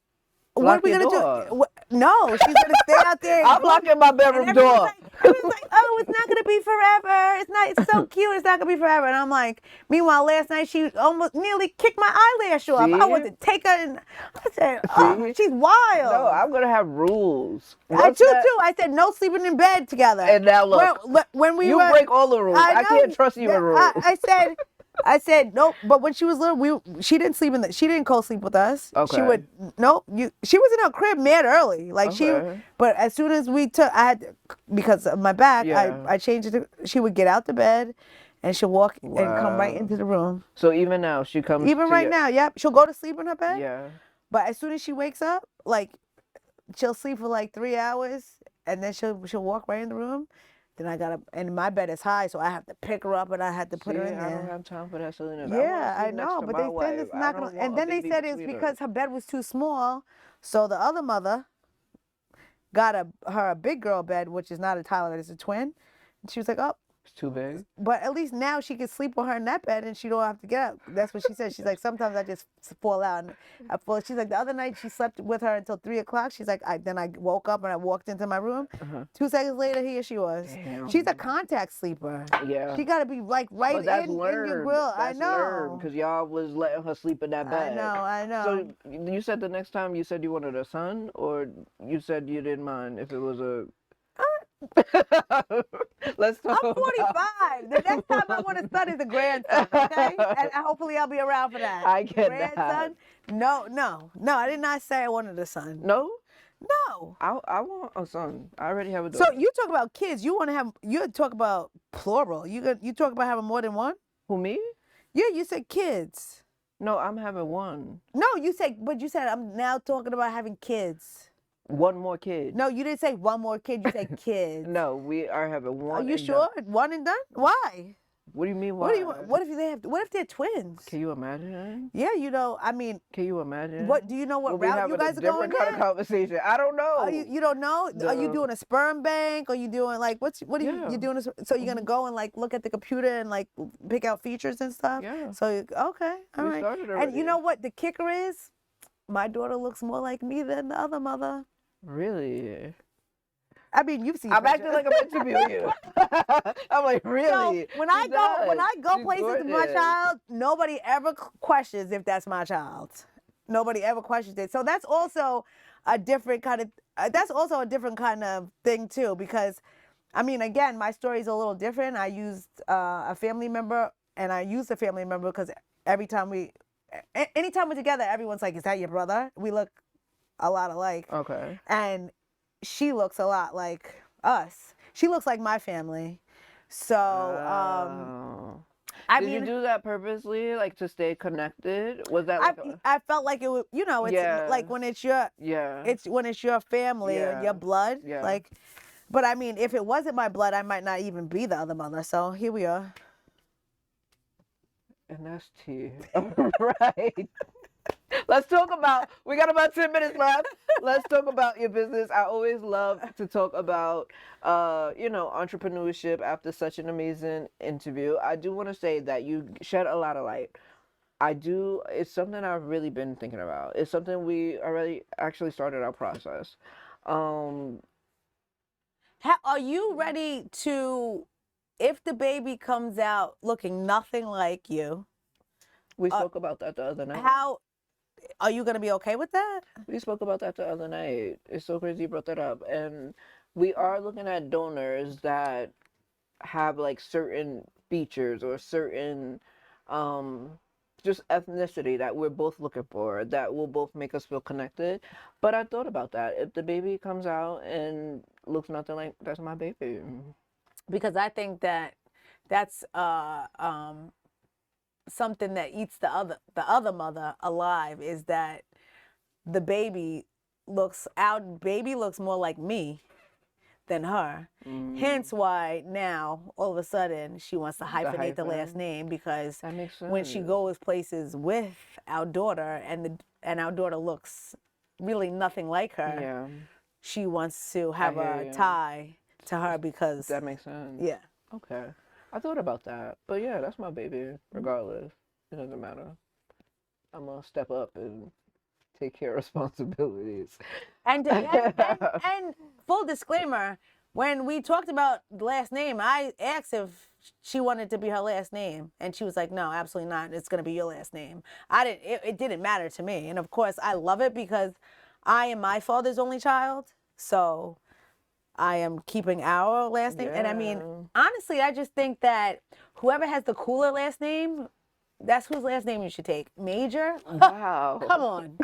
what are we going to do? No, she's going to stay out there. I'm locking my bedroom door. Everyone's like, oh, it's not going to be forever. It's so cute. It's not going to be forever. And I'm like, meanwhile, last night she almost nearly kicked my eyelash off. I wanted to take her and I said, oh, she's wild. No, I'm going to have rules. I too. I said, no sleeping in bed together. And now look, when we break all the rules. I can't trust you with rules. I said nope. But when she was little, she didn't sleep she didn't co-sleep with us. Okay. She was in her crib mad early. But as soon as because of my back, I changed it. She would get out the bed, and she'll walk and come right into the room. So even now, she comes. Even right now, yep. She'll go to sleep in her bed. Yeah. But as soon as she wakes up, like, she'll sleep for like 3 hours, and then she'll walk right in the room. Then and my bed is high, so I have to pick her up and I have to put her in there. I don't have time for that, Selena. Yeah, I know, but they said it's not gonna. And then they said it's because her bed was too small, so the other mother got her a big girl bed, which is not a Tyler, it's a twin. And she was like, oh. It's too big. But at least now she can sleep with her in that bed and she don't have to get up. That's what she said. She's like, sometimes I just fall out. And she's like, the other night she slept with her until 3 o'clock. She's like, then I woke up and I walked into my room. 2 seconds later, here she was. Damn. She's a contact sleeper. Yeah. She got to be like right in your grill. I know. Because y'all was letting her sleep in that bed. I know. So you said the next time you said you wanted a son, or you said you didn't mind if it was a... Let's talk. I'm 45. The next time I want a son is a grandson, okay? And hopefully I'll be around for that. I get grandson? that. No. I did not say I wanted a son. No? No. I want a son. I already have a daughter. So you talk about kids. You talk about plural. You talk about having more than one? Who, me? Yeah, you said kids. No, I'm having one. No, but you said I'm now talking about having kids. One more kid. No, you didn't say one more kid. You said kids. No, we are having one. Are you sure? Done. One and done? Why? What do you mean why? What if they're twins? Can you imagine? Yeah, I mean. Can you imagine? What do you know? What route you guys are going down? Different kind of conversation. I don't know. You don't know? No. Are you doing a sperm bank? Are you doing like what are you doing? So you're gonna go and like look at the computer and like pick out features and stuff? Yeah. So okay, all right. Started already. And you know what? The kicker is, my daughter looks more like me than the other mother. Really? I mean, you've seen. I'm acting like I'm interviewing you. I'm like, really? So when I go places with my child, nobody ever questions if that's my child. Nobody ever questions it. So that's also a different kind of thing too, because, I mean, again, my story is a little different. I used a family member, and I used a family member because anytime we're together, everyone's like, "Is that your brother?" We look a lot alike. Okay. And she looks a lot like us. She looks like my family. So, Did you do that purposely, like to stay connected? Was that like I felt like it was, it's like when it's your family or your blood. Yeah. Like, but I mean, if it wasn't my blood, I might not even be the other mother. So here we are. And that's tea. Right. Let's talk about, we got about 10 minutes left. Let's talk about your business. I always love to talk about, entrepreneurship after such an amazing interview. I do want to say that you shed a lot of light. It's something I've really been thinking about. It's something we already actually started our process. Are you ready to, if the baby comes out looking nothing like you? We spoke about that the other night. Are you going to be okay with that? We spoke about that the other night. It's so crazy you brought that up. And we are looking at donors that have like certain features or certain just ethnicity that we're both looking for, that will both make us feel connected. But I thought about that. If the baby comes out and looks nothing like, that's my baby. Because I think that's something that eats the other mother alive, is that our baby looks more like me than her. Hence why now all of a sudden she wants to hyphenate the last name, because that makes sense. When she goes places with our daughter and our daughter looks really nothing like her, she wants to have a tie to her, because that makes sense. Yeah. Okay. I thought about that. But yeah, that's my baby, regardless. It doesn't matter. I'm going to step up and take care of responsibilities. And full disclaimer, when we talked about last name, I asked if she wanted to be her last name, and she was like, no, absolutely not. It's going to be your last name. It didn't matter to me. And of course, I love it because I am my father's only child. So I am keeping our last name. Yeah. And I mean, honestly, I just think that whoever has the cooler last name, that's whose last name you should take. Major? Wow. Come on.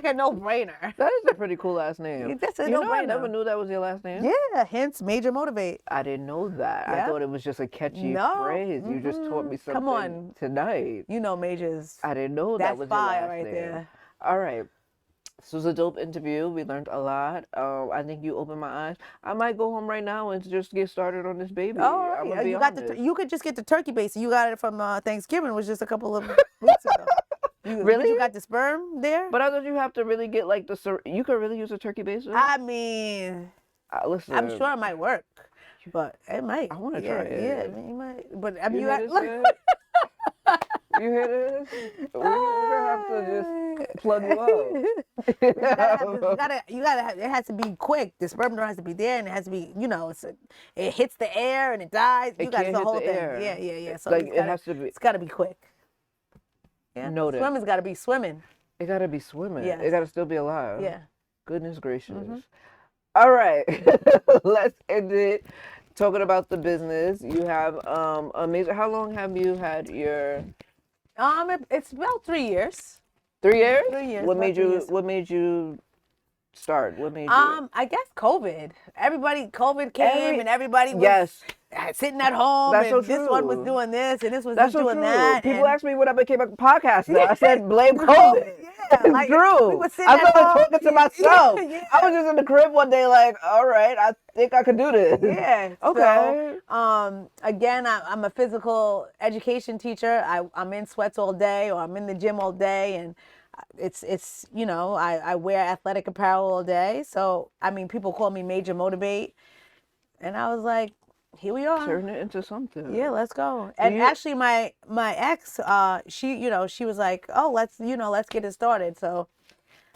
like a no-brainer. That is a pretty cool last name. That's a You know, I no-brainer. never knew that was your last name. Yeah, hence Major Motivate. I didn't know that. I Yeah. thought it was just a catchy No. phrase. You just taught me something Come on. tonight. You know Major's. I didn't know That's that was your fire last right name. there. All right. This was a dope interview. We learned a lot. I think you opened my eyes. I might go home right now and just get started on this baby. Oh, I'm yeah. gonna be You got honest. you could just get the turkey base. You got it from Thanksgiving, which was just a couple of weeks ago. Really? You got the sperm there? But I thought you have to really get like you could really use a turkey baster. I mean, Listen, I'm sure it might work, but it might. I wanna yeah, try it. Yeah, I mean, you might. But I mean, You you hear got this, man? You hear this? We're gonna have to just plug you up. You gotta have, it has to be quick. The sperm donor has to be there, and it has to be, it hits the air and it dies. It You got can't the hit whole the thing. air. Yeah. So Like, it's it gotta, has to be. It's gotta be quick. Yeah. Noted. Swimming's gotta be swimming. It gotta be swimming. Yes. It gotta still be alive. Yeah. Goodness gracious. All right. Let's end it talking about the business. You have amazing. How long have you had your It's about 3 years. 3 years? 3 years. What about made 3 you years. what made you start? What made you I guess COVID. COVID came and everybody was Yes. sitting at home, That's and so this one was true. doing this, and this was That's just so doing true. that. People and ask me when I became a podcaster. I said blame COVID. Yeah, It's like, true. we were sitting I at started home. talking to myself. Yeah. I was just in the crib one day, like, all right, I think I could do this. Yeah. Okay. So, again, I'm a physical education teacher. I'm in sweats all day, or I'm in the gym all day, and it's I wear athletic apparel all day. So I mean, people call me Major Motivate, and I was like, here we are. Turn it into something. Yeah, let's go. And actually, my ex, she was like, oh, let's get it started. So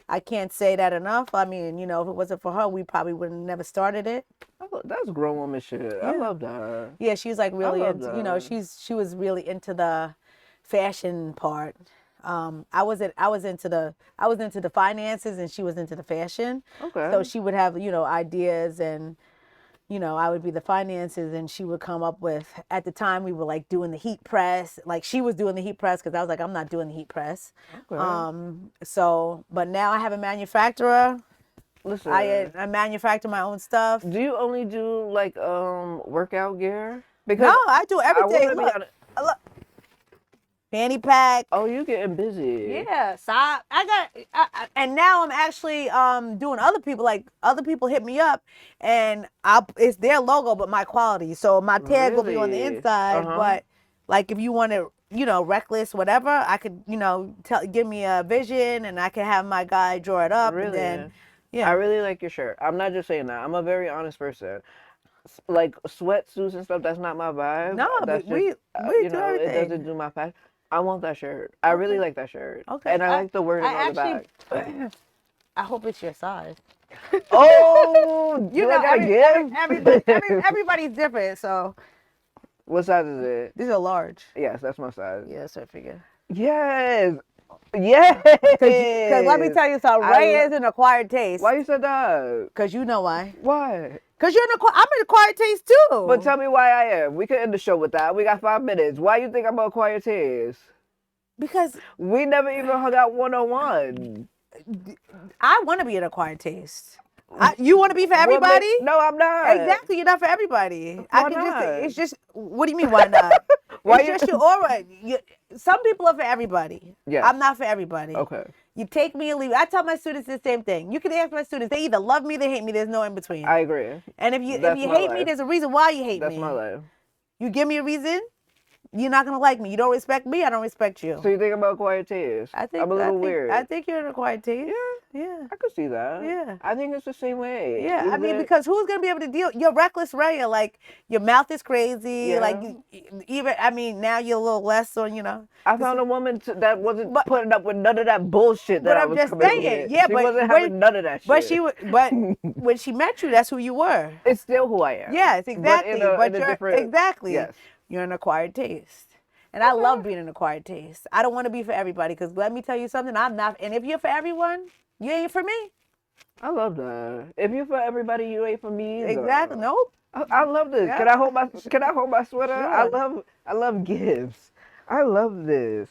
I can't say that enough. I mean, if it wasn't for her, we probably would have never started it. That's grown woman shit. I love that. Yeah, she was like really love into, that. she was really into the fashion part. I was into the finances, and she was into the fashion. Okay. So she would have, ideas, and I would be the finances, and she would come up with, at the time we were like doing the heat press. Like she was doing the heat press, because I was like, I'm not doing the heat press. Okay. But now I have a manufacturer. Listen. I manufacture my own stuff. Do you only do like workout gear? No, I do everything. wanna be Look, on look. Fanny pack. Oh, you getting busy. Yeah, so and now I'm actually doing other people hit me up, and it's their logo but my quality. So my tag will be on the Really? inside, but like if you want to, reckless whatever, I could, give me a vision, and I can have my guy draw it up. Really? And then yeah. I really like your shirt. I'm not just saying that. I'm a very honest person. Like sweatsuits and stuff, that's not my vibe. No, that's but we do it everything. doesn't do my passion. I want that shirt. I really like that shirt. Okay. And I like the wording on the back. I hope it's your size. Oh, you know, I give? Everybody's different, so What size is it? these are large. Yes, that's my size. Yeah, so I figure. Yes. Yes. Because let me tell you something, Ray is an acquired taste. Why you said that? Because you know why. Why? Because I'm an acquired taste too. But tell me why I am. We could end the show with that. We got 5 minutes. Why you think I'm an acquired taste? Because We never even hung out one-on-one. I want to be an acquired taste. You want to be for everybody? No, I'm not. Exactly, you're not for everybody. Why not? It's just, what do you mean, why not? Why it's just your aura. Some people are for everybody. Yes. I'm not for everybody. Okay. You take me or leave me. I tell my students the same thing. You can ask my students, they either love me, they hate me, there's no in between. I agree. And if you That's my hate me, life. there's a reason why you hate That's me. my life. You give me a reason, you're not gonna like me. You don't respect me, I don't respect you. So you think I'm an acquired taste? I'm a little weird. I think you're an acquired taste. Yeah. I could see that. Yeah. I think it's the same way. Yeah, I Isn't mean, it? because who's gonna be able to deal? You're reckless, Ray. You're like, your mouth is crazy. Yeah. Like, now you're a little less on, I found a woman that wasn't putting up with none of that bullshit that But I I'm was just coming saying, with. yeah, she but wasn't having none of that shit. But when she met you, that's who you were. It's still who I am. Yes, exactly. But in a you're different, exactly. Yes. You're an acquired taste. And I love being an acquired taste. I don't want to be for everybody, because let me tell you something, I'm not. And if you're for everyone, you ain't for me. I love that. If you're for everybody, you ain't for me either. Exactly. Nope. I love this. Yeah. Can I hold my sweater? Sure. I love gifts. I love this.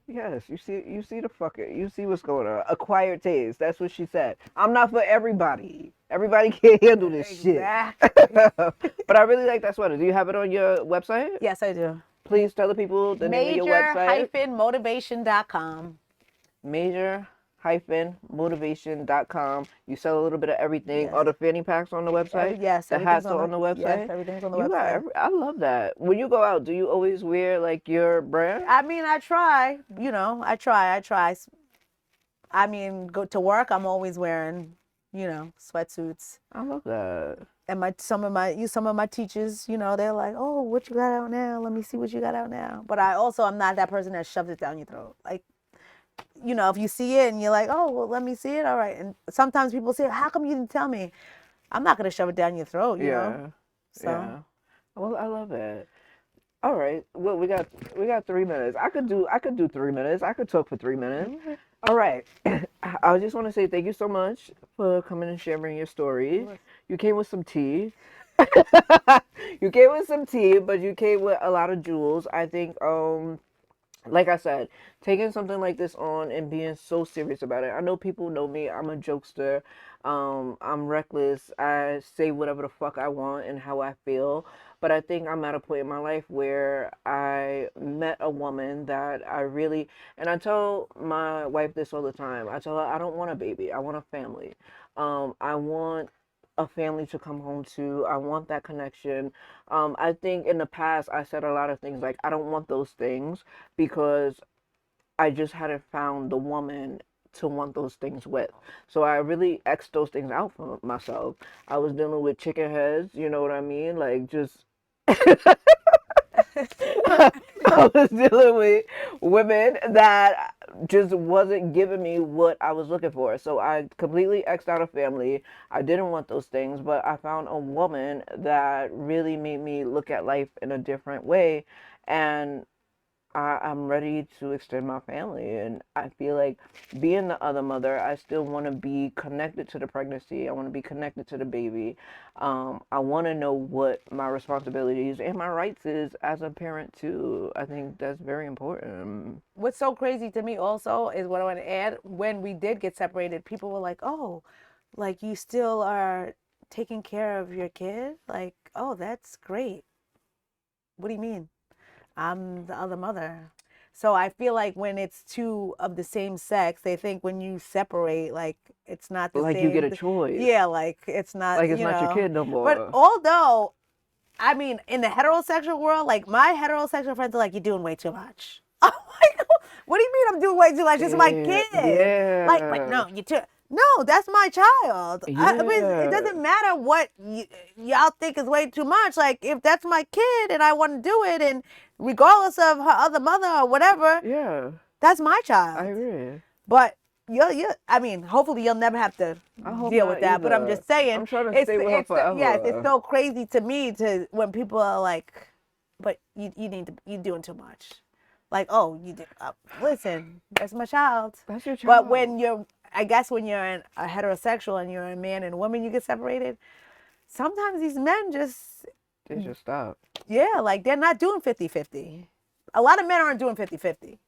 Yes, you see the fucker. You see what's going on. Acquired taste. That's what she said. I'm not for everybody. Everybody can't handle this shit. Exactly. But I really like that sweater. Do you have it on your website? Yes, I do. Please tell the people the name of your website. Major-motivation.com. Major-motivation.com. You sell a little bit of everything. Yes. Are the fanny packs on the website? Yes, The hats are on the website? Yes, everything's on the You got website. I love that. When you go out, do you always wear like your brand? I mean, I try. You know, I try. I mean, go to work. I'm always wearing, you know, sweatsuits. I love that. And some of my teachers, you know, they're like, "Oh, what you got out now? Let me see what you got out now." But I'm not that person that shoves it down your throat. Like, you know, if you see it and you're like, "Oh, well, let me see it." All right. And sometimes people say, "How come you didn't tell me?" I'm not gonna shove it down your throat, you know. So. Yeah. Well, I love it. All right. Well, we got 3 minutes. I could do 3 minutes. I could talk for 3 minutes. Mm-hmm. All right. I just want to say thank you so much for coming and sharing your story. You came with some tea. You came with some tea, but you came with a lot of jewels. I think like I said, taking something like this on and being so serious about it. I know people know me. I'm a jokester. I'm reckless. I say whatever the fuck I want and how I feel. But I think I'm at a point in my life where I met a woman that I really, and I tell my wife this all the time. I tell her I don't want a baby. I want a family. I want a family to come home to. I want that connection. I think in the past I said a lot of things like I don't want those things because I just hadn't found the woman to want those things with. So I really X'd those things out for myself. I was dealing with chicken heads, you know what I mean? Like just I was dealing with women that just wasn't giving me what I was looking for. So I completely X'd out a family. I didn't want those things, but I found a woman that really made me look at life in a different way. And I'm ready to extend my family, and I feel like being the other mother, I still want to be connected to the pregnancy. I want to be connected to the baby. I want to know what my responsibilities and my rights is as a parent too. I think that's very important. What's so crazy to me also is what I want to add. When we did get separated, people were like, "Oh, like you still are taking care of your kid? Like, oh, that's great. What do you mean? I'm the other mother." So I feel like when it's two of the same sex, they think when you separate, like it's not the Like same. you get a choice. Yeah, like it's not. Like it's you not your know. kid no more. But although, I mean, in the heterosexual world, like my heterosexual friends are like, "You're doing way too much." I'm like, "What do you mean I'm doing way too much? It's my kid." Yeah. Like, no, you too. No, that's my child. I mean, Yeah. it doesn't matter what y'all think is way too much. Like, if that's my kid and I want to do it, and regardless of her other mother or whatever, Yeah, that's my child. I agree. But I mean, hopefully you'll never have to I hope deal not with that. But I'm either. just saying, I'm trying to stay with her forever. yes, it's so crazy to me to when people are like, "But you're doing too much." Like, oh, you did. Listen, that's my child. That's your child. But when I guess when you're a heterosexual and you're a man and a woman, you get separated. Sometimes these men they just stop. yeah, like they're not doing 50-50. A lot of men aren't doing 50-50.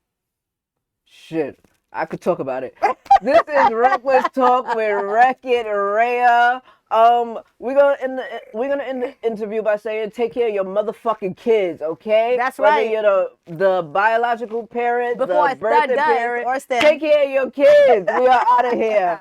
Shit, I could talk about it. This is Reckless Talk with Wreck-It Rhea. We're gonna end the interview by saying, take care of your motherfucking kids, okay? That's Whether right. you're the biological parent, Before the birthing Stud does, parent, or Stan. take care of your kids. We are out of here.